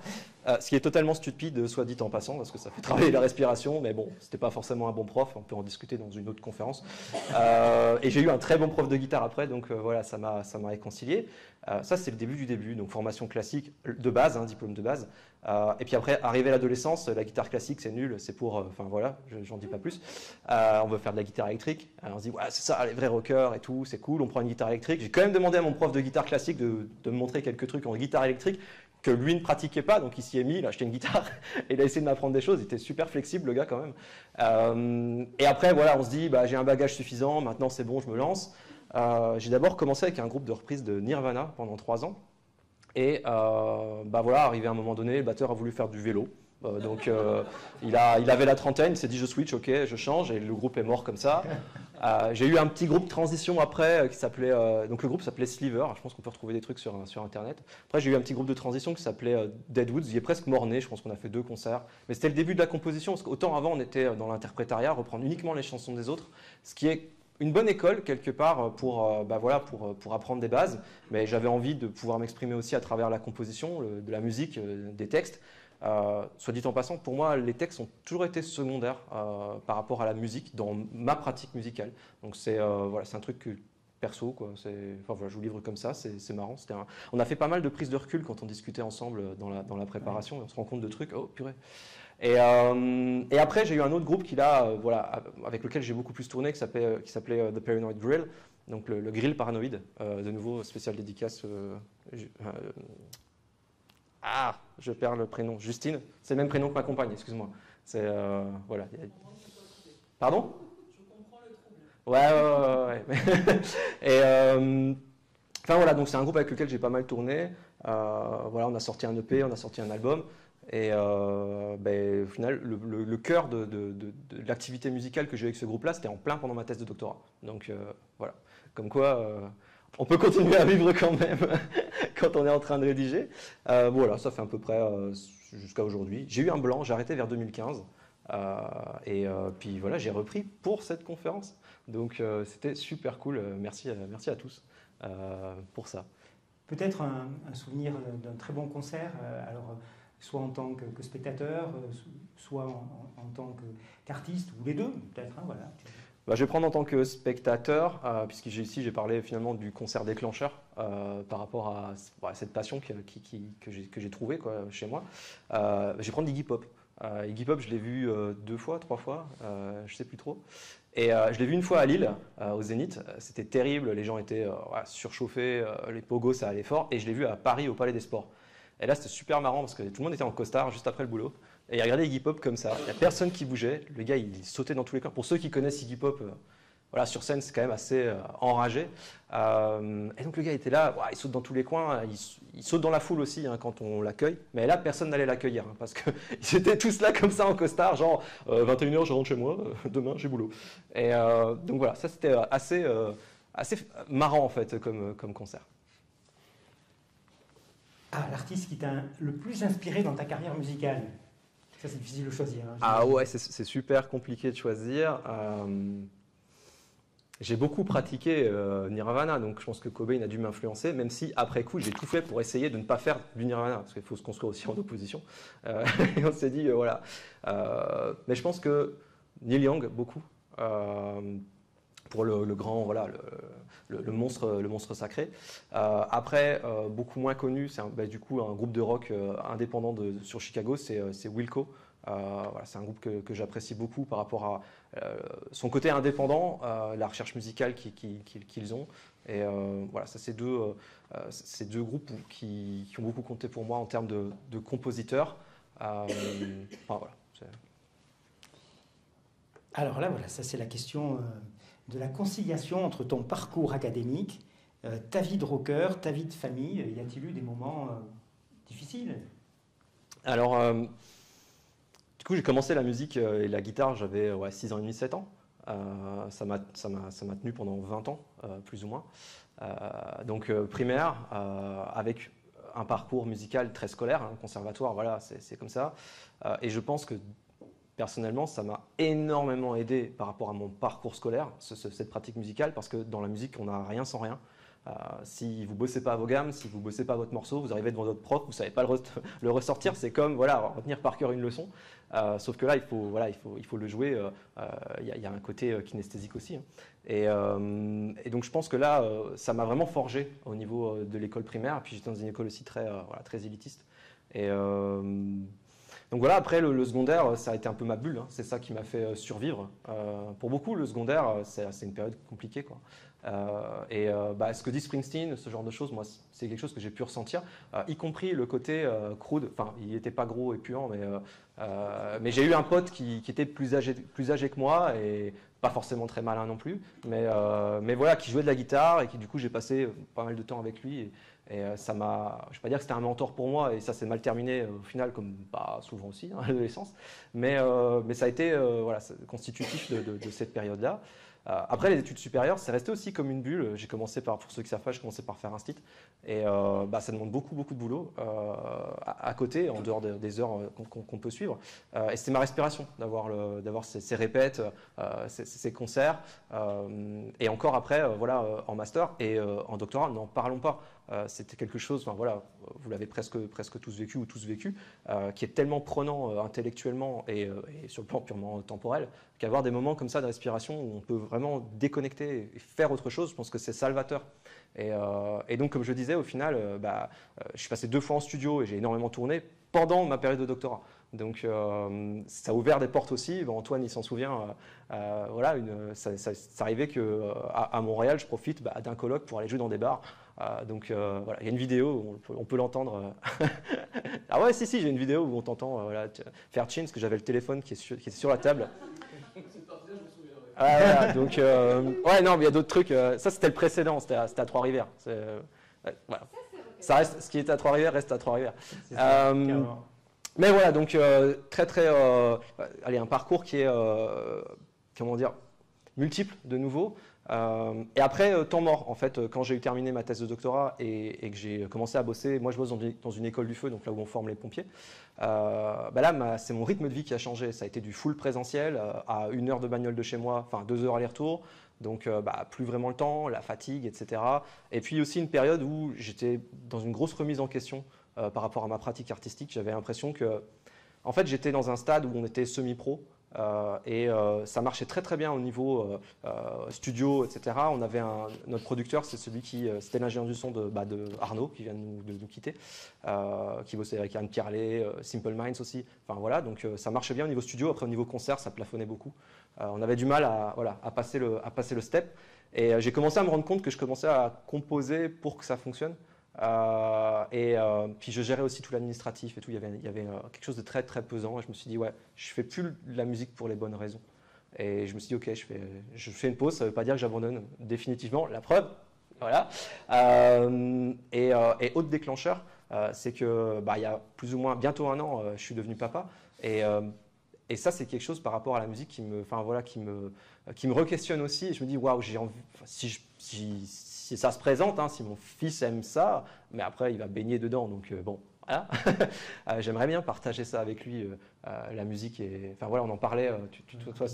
Ce qui est totalement stupide, soit dit en passant, parce que ça fait travailler la respiration, mais bon, c'était pas forcément un bon prof, on peut en discuter dans une autre conférence. Et j'ai eu un très bon prof de guitare après, donc voilà, ça m'a réconcilié. Ça, c'est le début du début, donc formation classique de base, diplôme de base. Et puis après, arrivé à l'adolescence, la guitare classique, c'est nul, c'est pour, enfin voilà, j'en dis pas plus. On veut faire de la guitare électrique. On se dit, ouais, c'est ça, les vrais rockers et tout, c'est cool, on prend une guitare électrique. J'ai quand même demandé à mon prof de guitare classique de me montrer quelques trucs en guitare électrique que lui ne pratiquait pas, donc il s'y est mis, il a acheté une guitare et il a essayé de m'apprendre des choses. Il était super flexible, le gars, quand même. Et après, voilà, on se dit, j'ai un bagage suffisant, maintenant c'est bon, je me lance. J'ai d'abord commencé avec un groupe de reprise de Nirvana pendant 3 ans. Et voilà, arrivé à un moment donné, le batteur a voulu faire du vélo. Donc il avait la trentaine, il s'est dit je switch, ok, je change, et le groupe est mort comme ça. J'ai eu un petit groupe transition après qui s'appelait, donc le groupe s'appelait Sliver, je pense qu'on peut retrouver des trucs sur internet. Après j'ai eu un petit groupe de transition qui s'appelait Deadwoods, il est presque mort-né, je pense qu'on a fait 2 concerts. Mais c'était le début de la composition, parce qu'autant avant on était dans l'interprétariat, reprendre uniquement les chansons des autres, ce qui est une bonne école quelque part pour apprendre des bases, mais j'avais envie de pouvoir m'exprimer aussi à travers la composition, de la musique, des textes. Soit dit en passant, pour moi, les textes ont toujours été secondaires par rapport à la musique dans ma pratique musicale. Donc c'est un truc perso, quoi. Je vous livre comme ça, c'est marrant. On a fait pas mal de prises de recul quand on discutait ensemble dans la préparation, et on se rend compte de trucs, oh purée. Et après, j'ai eu un autre groupe avec lequel j'ai beaucoup plus tourné, qui s'appelait The Paranoid Grill, donc le grill paranoïde, de nouveau spécial dédicace. Je perds le prénom. Justine, c'est le même prénom que ma compagne, excuse-moi. C'est voilà. Pardon ? Je comprends le trouble. Ouais. Et enfin voilà, donc c'est un groupe avec lequel j'ai pas mal tourné. On a sorti un EP, on a sorti un album. Et au final, le cœur de l'activité musicale que j'ai eu avec ce groupe-là, c'était en plein pendant ma thèse de doctorat. Donc voilà, comme quoi on peut continuer à vivre quand même quand on est en train de rédiger. Voilà, ça fait à peu près jusqu'à aujourd'hui. J'ai eu un blanc, j'ai arrêté vers 2015. Puis voilà, j'ai repris pour cette conférence. Donc c'était super cool. Merci à tous pour ça. Peut-être un souvenir d'un très bon concert, alors soit en tant que spectateur, soit en tant qu'artiste, ou les deux, peut-être. Hein, voilà. Bah, je vais prendre en tant que spectateur, puisque ici j'ai parlé finalement du concert déclencheur par rapport à cette passion que j'ai trouvée chez moi. Je vais prendre Iggy Pop. Iggy Pop, je l'ai vu 2 fois, 3 fois, je ne sais plus trop. Et je l'ai vu une fois à Lille, au Zénith. C'était terrible, les gens étaient surchauffés, les pogos ça allait fort. Et je l'ai vu à Paris au Palais des Sports. Et là c'était super marrant parce que tout le monde était en costard juste après le boulot. Et il regardait Iggy Pop comme ça. Il n'y a personne qui bougeait. Le gars il sautait dans tous les coins. Pour ceux qui connaissent Iggy Pop, voilà, sur scène c'est quand même assez enragé. Et donc le gars était là, il saute dans tous les coins. Il saute dans la foule aussi hein, quand on l'accueille. Mais là personne n'allait l'accueillir hein, parce qu'ils étaient tous là comme ça en costard, genre 21h je rentre chez moi, demain j'ai boulot. Et donc voilà, ça c'était assez marrant en fait comme concert. Ah, l'artiste qui t'a le plus inspiré dans ta carrière musicale? Ça, c'est difficile de choisir. Hein, ah ouais, c'est super compliqué de choisir. J'ai beaucoup pratiqué Nirvana, donc je pense que Cobain a dû m'influencer, même si après coup, j'ai tout fait pour essayer de ne pas faire du Nirvana, parce qu'il faut se construire aussi en opposition. Et on s'est dit, voilà. Mais je pense que Neil Young, beaucoup. Pour le grand, voilà, le monstre sacré. Après, beaucoup moins connu, c'est du coup un groupe de rock indépendant sur Chicago, c'est Wilco. Voilà, c'est un groupe que j'apprécie beaucoup par rapport à son côté indépendant, la recherche musicale qu'ils ont. Et voilà, ça c'est deux groupes qui ont beaucoup compté pour moi en termes de compositeurs. Enfin, voilà, alors là, voilà, ça c'est la question de la conciliation entre ton parcours académique, ta vie de rocker, ta vie de famille. Y a-t-il eu des moments difficiles? Alors, du coup, j'ai commencé la musique et la guitare, j'avais 6 ans et demi, 7 ans. Ça m'a tenu pendant 20 ans, plus ou moins. Donc, primaire, avec un parcours musical très scolaire, hein, conservatoire, voilà, c'est comme ça. Et je pense que personnellement, ça m'a énormément aidé par rapport à mon parcours scolaire, cette pratique musicale, parce que dans la musique, on n'a rien sans rien. Si vous bossez pas à vos gammes, si vous bossez pas votre morceau, vous arrivez devant votre prof, vous savez pas le ressortir, c'est comme voilà, retenir par cœur une leçon. Sauf que là, il faut le jouer. Il y a un côté kinesthésique aussi. Hein. Et donc, je pense que là, ça m'a vraiment forgé au niveau de l'école primaire. Puis j'étais dans une école aussi très élitiste. Et donc voilà, après le secondaire, ça a été un peu ma bulle, hein. C'est ça qui m'a fait survivre. Pour beaucoup, le secondaire, c'est une période compliquée, quoi. Ce que dit Springsteen, ce genre de choses, moi, c'est quelque chose que j'ai pu ressentir, y compris le côté crude. Enfin, il n'était pas gros et puant, mais j'ai eu un pote qui était plus âgé que moi et pas forcément très malin non plus, mais voilà, qui jouait de la guitare et qui du coup j'ai passé pas mal de temps avec lui. Et ça m'a, je ne vais pas dire que c'était un mentor pour moi, et ça s'est mal terminé au final, comme pas souvent aussi, hein, à l'adolescence. Mais ça a été voilà, constitutif de cette période-là. Après, les études supérieures, c'est resté aussi comme une bulle. J'ai commencé pour ceux qui savent pas, j'ai commencé par faire un stit. Et ça demande beaucoup de boulot à côté, en dehors des heures qu'on peut suivre. Et c'était ma respiration d'avoir ces répètes, ces concerts. Et encore après, voilà, en master et en doctorat, n'en parlons pas. C'était quelque chose, enfin, voilà, vous l'avez presque tous vécu, qui est tellement prenant intellectuellement et sur le plan purement temporel, qu'avoir des moments comme ça de respiration où on peut vraiment déconnecter et faire autre chose, je pense que c'est salvateur. Et donc, comme je disais, au final, je suis passé 2 fois en studio et j'ai énormément tourné pendant ma période de doctorat. Donc, ça a ouvert des portes aussi. Bon, Antoine, il s'en souvient. Voilà, ça arrivait qu'à Montréal, je profite d'un colloque pour aller jouer dans des bars. Donc, voilà, il y a une vidéo où on peut l'entendre. Ah ouais, si, j'ai une vidéo où on t'entend faire chin, parce que j'avais le téléphone qui était sur la table. Ah, voilà, donc, ouais, non, mais il y a d'autres trucs. Ça, c'était le précédent, c'était à Trois-Rivières. Voilà. Ça reste, ce qui est à Trois-Rivières reste à Trois-Rivières. Mais voilà, donc allez, un parcours qui est, comment dire, multiple de nouveau. Et après, temps mort, en fait, quand j'ai eu terminé ma thèse de doctorat et que j'ai commencé à bosser, moi je bosse dans une école du feu, donc là où on forme les pompiers, là c'est mon rythme de vie qui a changé. Ça a été du full présentiel, à 1 heure de bagnole de chez moi, enfin 2 heures aller-retour, Donc, plus vraiment le temps, la fatigue, etc. Et puis aussi une période où j'étais dans une grosse remise en question par rapport à ma pratique artistique. J'avais l'impression que, en fait, j'étais dans un stade où on était semi-pro. Ça marchait très très bien au niveau studio, etc. On avait notre producteur, c'est celui c'était l'ingénieur du son de Arnaud, qui vient de nous quitter, qui bossait avec Anne Pierlet, Simple Minds aussi. Enfin voilà, donc ça marchait bien au niveau studio. Après au niveau concert, ça plafonnait beaucoup. On avait du mal à passer le step. Et j'ai commencé à me rendre compte que je commençais à composer pour que ça fonctionne. Puis je gérais aussi tout l'administratif et tout. Il y avait quelque chose de très très pesant. Et je me suis dit, ouais, je fais plus de la musique pour les bonnes raisons. Et je me suis dit, ok, je fais une pause. Ça ne veut pas dire que j'abandonne définitivement. La preuve, voilà. Autre déclencheur, c'est que il y a plus ou moins bientôt 1 an, je suis devenu papa. Et ça, c'est quelque chose par rapport à la musique qui me re-questionne aussi. Et je me dis, waouh, j'ai envie. Si ça se présente, si mon fils aime ça, mais après il va baigner dedans, donc bon, voilà. J'aimerais bien partager ça avec lui, la musique. Enfin voilà, on en parlait. Toi,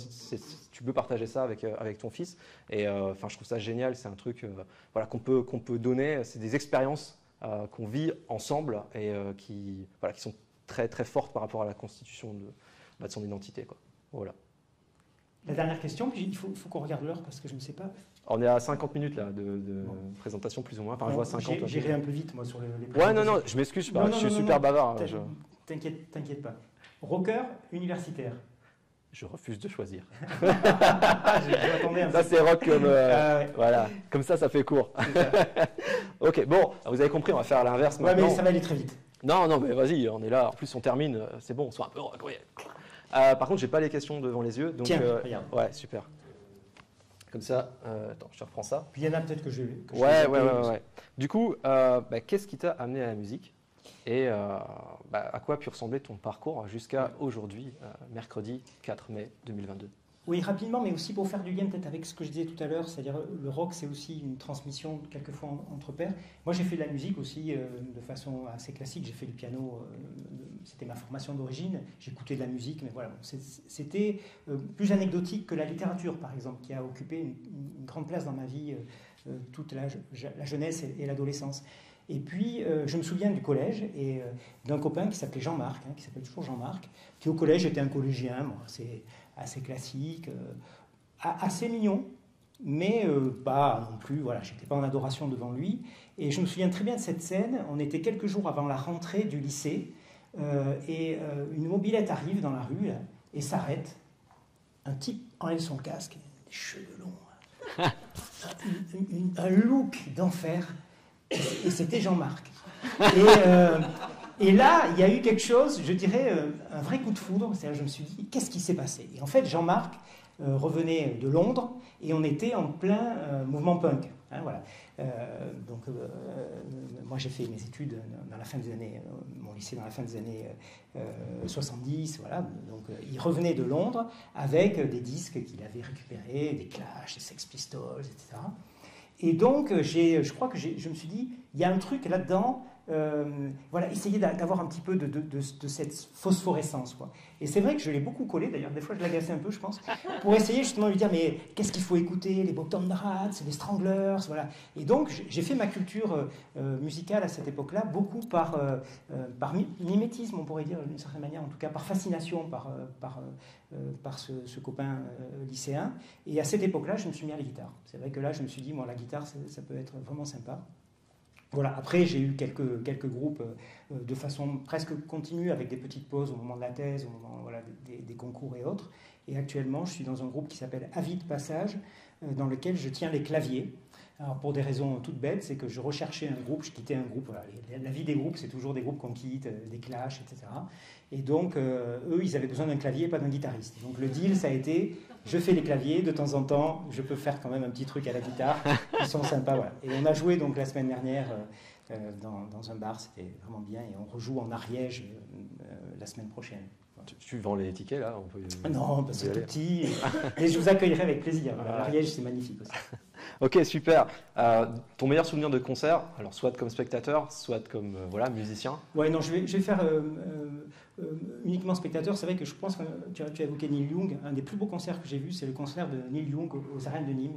tu peux partager ça avec ton fils. Et je trouve ça génial. C'est un truc, qu'on peut donner. C'est des expériences qu'on vit ensemble et qui sont très très fortes par rapport à la constitution de son identité, quoi. Voilà. La dernière question, puis il faut qu'on regarde l'heure parce que je ne sais pas. On est à 50 minutes là de présentation plus ou moins. Enfin, je vois 50. J'irai un peu vite moi sur les Ouais, non, je m'excuse, je suis super bavard. T'inquiète pas. Rocker universitaire. Je refuse de choisir. Ça c'est rock comme voilà, comme ça fait court. Ok, bon, vous avez compris, on va faire l'inverse maintenant. Ouais, mais ça va aller très vite. Non, mais vas-y, on est là. En plus, on termine, c'est bon, on soit un peu rock. Ouais. Par contre, j'ai pas les questions devant les yeux, donc tiens, regarde. Ouais, super. Comme ça, attends, je te reprends ça. Puis il y en a peut-être que je ouais. Du coup, qu'est-ce qui t'a amené à la musique et à quoi a pu ressembler ton parcours jusqu'à aujourd'hui, mercredi 4 mai 2022 ? Oui, rapidement, mais aussi pour faire du lien peut-être avec ce que je disais tout à l'heure, c'est-à-dire le rock, c'est aussi une transmission quelquefois entre pairs. Moi, j'ai fait de la musique aussi de façon assez classique. J'ai fait du piano, c'était ma formation d'origine. J'écoutais de la musique, mais voilà, c'était plus anecdotique que la littérature, par exemple, qui a occupé une grande place dans ma vie toute la jeunesse et l'adolescence. Et puis, je me souviens du collège et d'un copain qui s'appelait Jean-Marc, qui s'appelle toujours Jean-Marc, qui au collège était un collégien, c'est assez classique, assez mignon, mais pas non plus, voilà, j'étais pas en adoration devant lui. Et je me souviens très bien de cette scène, on était quelques jours avant la rentrée du lycée, et une mobilette arrive dans la rue, là, et s'arrête. Un type enlève son casque, des cheveux longs, un look d'enfer, et c'était Jean-Marc. Et là, il y a eu quelque chose, je dirais, un vrai coup de foudre. C'est-à-dire, je me suis dit, qu'est-ce qui s'est passé ? Et en fait, Jean-Marc revenait de Londres et on était en plein mouvement punk. Voilà. Moi, j'ai fait mes études dans la fin des années, mon lycée dans la fin des années 70. Voilà. Donc, il revenait de Londres avec des disques qu'il avait récupérés, des Clash, des Sex Pistols, etc. Et donc, je crois que je me suis dit, il y a un truc là-dedans. Essayer d'avoir un petit peu de cette phosphorescence, quoi. Et c'est vrai que je l'ai beaucoup collé, d'ailleurs, des fois je l'agaçais un peu, je pense, pour essayer justement de lui dire, mais qu'est-ce qu'il faut écouter, les Bottom Rats, les Stranglers, voilà. Et donc j'ai fait ma culture musicale à cette époque-là, beaucoup par mimétisme, on pourrait dire, d'une certaine manière, en tout cas par fascination, par ce copain lycéen. Et à cette époque-là, je me suis mis à la guitare. C'est vrai que là, je me suis dit, moi, la guitare, ça peut être vraiment sympa. Voilà. Après, j'ai eu quelques groupes de façon presque continue, avec des petites pauses au moment de la thèse, au moment des concours et autres. Et actuellement, je suis dans un groupe qui s'appelle Avide Passage, dans lequel je tiens les claviers. Alors, pour des raisons toutes bêtes, c'est que je recherchais un groupe, je quittais un groupe. Voilà. La vie des groupes, c'est toujours des groupes qu'on quitte, des clashs, etc. Et donc, eux, ils avaient besoin d'un clavier, pas d'un guitariste. Donc, le deal, ça a été, je fais les claviers, de temps en temps, je peux faire quand même un petit truc à la guitare. Ils sont sympas, voilà. Et on a joué donc la semaine dernière dans un bar, c'était vraiment bien. Et on rejoue en Ariège la semaine prochaine. Voilà. Tu vends les tickets, là ? Non, parce que c'est tout petit. Et je vous accueillerai avec plaisir. L'Ariège, c'est magnifique aussi. Ok, super. Ton meilleur souvenir de concert, alors soit comme spectateur, soit comme voilà, musicien? Ouais, non, je vais faire uniquement spectateur. C'est vrai que je pense que tu as évoqué Neil Young. Un des plus beaux concerts que j'ai vus, c'est le concert de Neil Young aux Arènes de Nîmes,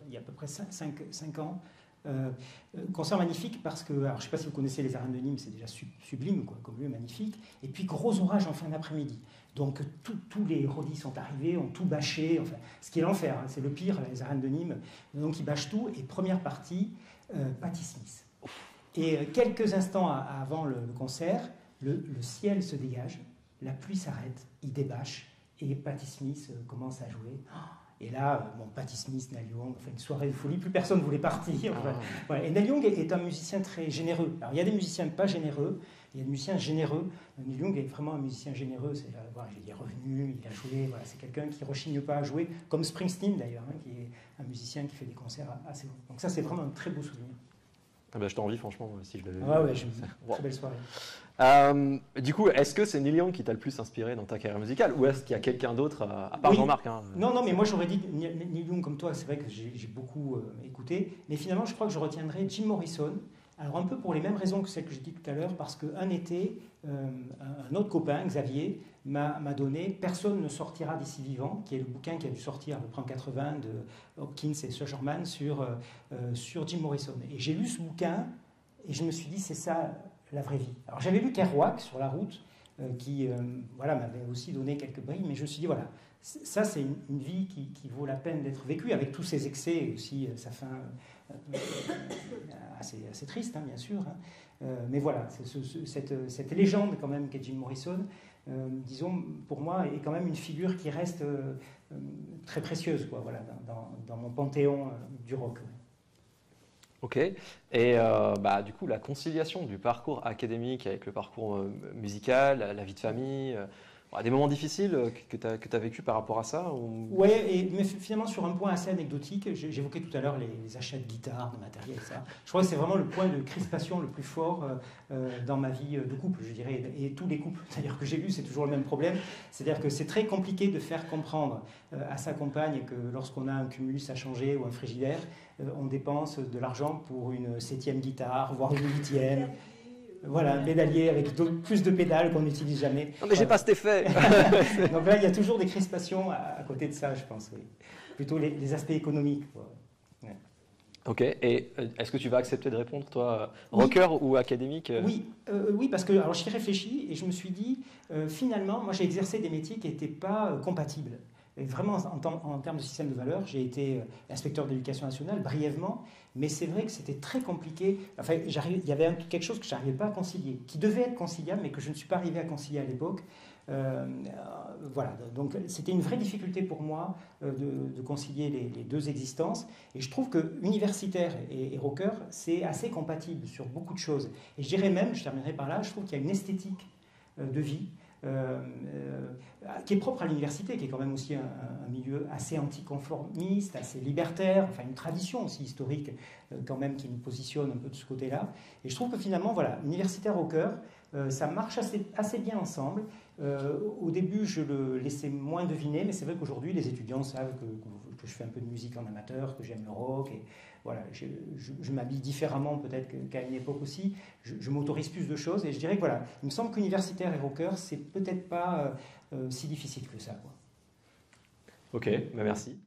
il y a à peu près 5 ans. Concert magnifique parce que, alors je ne sais pas si vous connaissez les Arènes de Nîmes, c'est déjà sublime, quoi, comme lieu magnifique. Et puis gros orage en fin d'après-midi. Donc tous les rodis sont arrivés, ont tout bâché, enfin, ce qui est l'enfer, hein, c'est le pire, les Arènes de Nîmes. Donc ils bâchent tout, et première partie, Patti Smith. Et quelques instants avant le concert, le ciel se dégage, la pluie s'arrête, il débâche, et Patti Smith commence à jouer. Et là, bon, Patti Smith, Neil Young, enfin, une soirée de folie, plus personne ne voulait partir. Enfin, voilà. Et Neil Young est un musicien très généreux. Alors il y a des musiciens pas généreux, il y a des musiciens généreux. Neil Young est vraiment un musicien généreux. Voilà, il est revenu, il a joué. Voilà, c'est quelqu'un qui ne rechigne pas à jouer, comme Springsteen d'ailleurs, hein, qui est un musicien qui fait des concerts assez longs. Donc ça, c'est vraiment un très beau souvenir. Ah bah, je t'envie franchement si je l'avais vu. Ah ouais, très belle soirée. Du coup, est-ce que c'est Neil Young qui t'a le plus inspiré dans ta carrière musicale ou est-ce qu'il y a quelqu'un d'autre à part Jean-Marc hein? Non, mais moi j'aurais dit Neil Young comme toi, c'est vrai que j'ai beaucoup écouté, mais finalement je crois que je retiendrai Jim Morrison. Alors un peu pour les mêmes raisons que celles que j'ai dit tout à l'heure, parce qu'un été, un autre copain, Xavier, m'a donné « Personne ne sortira d'ici vivant », qui est le bouquin qui a dû sortir à peu près en 80 de Hopkins et Sugarman sur Jim Morrison. Et j'ai lu ce bouquin et je me suis dit « c'est ça la vraie vie ». Alors j'avais lu Kerouac sur la route, qui voilà, m'avait aussi donné quelques brilles, mais je me suis dit voilà, ça c'est une vie qui vaut la peine d'être vécue, avec tous ses excès et aussi sa fin assez triste, hein, bien sûr. Hein. Mais voilà, cette légende quand même qu'est Jim Morrison, disons, pour moi, est quand même une figure qui reste très précieuse, quoi, voilà, dans mon panthéon du rock. Ok, et bah, du coup, la conciliation du parcours académique avec le parcours musical, la vie de famille, des moments difficiles que tu as vécu par rapport à ça ou... Oui, mais finalement sur un point assez anecdotique, j'évoquais tout à l'heure les achats de guitares, de matériel, etc. Je crois que c'est vraiment le point de crispation le plus fort dans ma vie de couple, je dirais, et tous les couples d'ailleurs que j'ai vus, c'est toujours le même problème, c'est-à-dire que c'est très compliqué de faire comprendre à sa compagne que lorsqu'on a un cumulus à changer ou un frigidaire, on dépense de l'argent pour une 7e guitare, voire une 8e. Voilà, un pédalier avec plus de pédales qu'on n'utilise jamais. Non mais j'ai pas cet effet. Donc là, il y a toujours des crispations à côté de ça, je pense. Oui. Plutôt les aspects économiques. Ouais. Ok, et est-ce que tu vas accepter de répondre, toi, rocker ou académique? Oui, parce que alors j'y réfléchis et je me suis dit, finalement, moi j'ai exercé des métiers qui n'étaient pas compatibles. Et vraiment, en termes de système de valeurs, j'ai été inspecteur d'éducation nationale brièvement, mais c'est vrai que c'était très compliqué. Enfin, il y avait quelque chose que je n'arrivais pas à concilier, qui devait être conciliable, mais que je ne suis pas arrivé à concilier à l'époque. Voilà, donc c'était une vraie difficulté pour moi de concilier les deux existences. Et je trouve que universitaire et rocker, c'est assez compatible sur beaucoup de choses. Et je dirais même, je terminerai par là, je trouve qu'il y a une esthétique de vie qui est propre à l'université, qui est quand même aussi un milieu assez anticonformiste, assez libertaire, enfin une tradition aussi historique quand même qui nous positionne un peu de ce côté-là. Et je trouve que finalement, voilà, universitaire rocker, ça marche assez bien ensemble. Au début, je le laissais moins deviner, mais c'est vrai qu'aujourd'hui, les étudiants savent que je fais un peu de musique en amateur, que j'aime le rock, et voilà, je m'habille différemment peut-être qu'à une époque aussi. Je m'autorise plus de choses, et je dirais que voilà, il me semble qu'universitaire et rocker, c'est peut-être pas si difficile que ça, quoi. Ok, bah merci.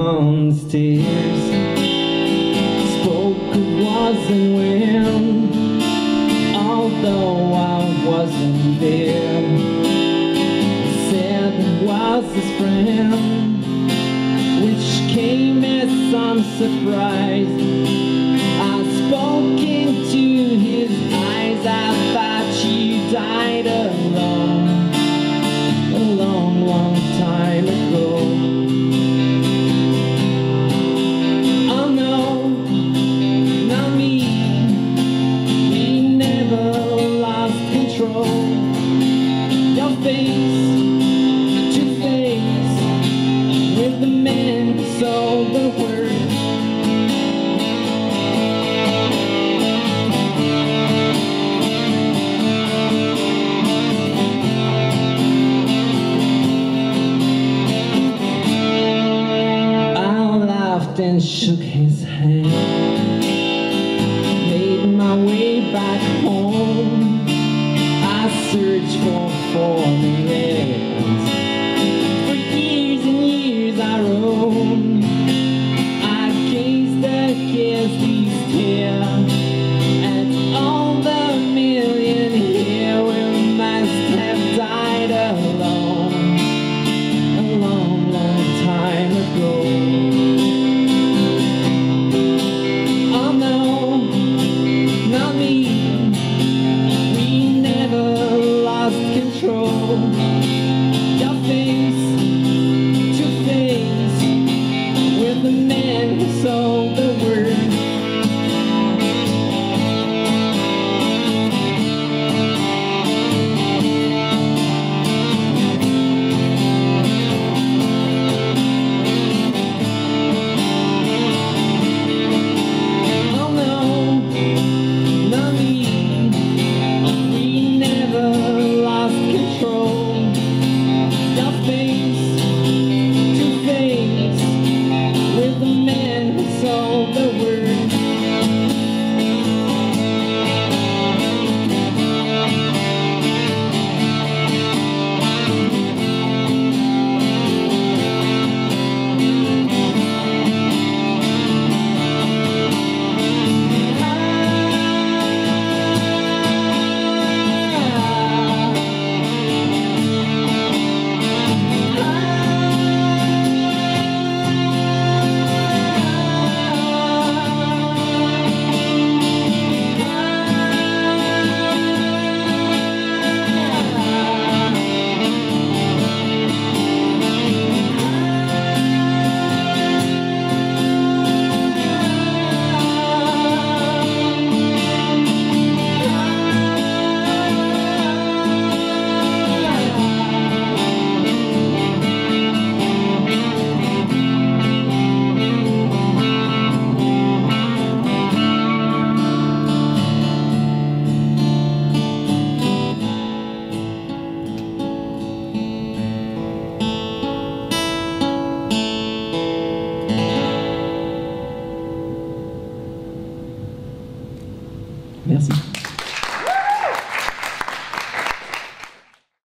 On the stairs, spoke of was and when, although I wasn't there. Said it was his friend, which came as some surprise. I spoke into his eyes, I thought you died alone, a long, long time ago. Face to face with the man the word. I laughed and shook his hand, made my way back home. I searched for foreign lands. For years and years I roamed. I gazed against these tears at all the million here who must have died alone a long, long time ago. Oh no, not me. We never lost control. Your face to face with the man who sold the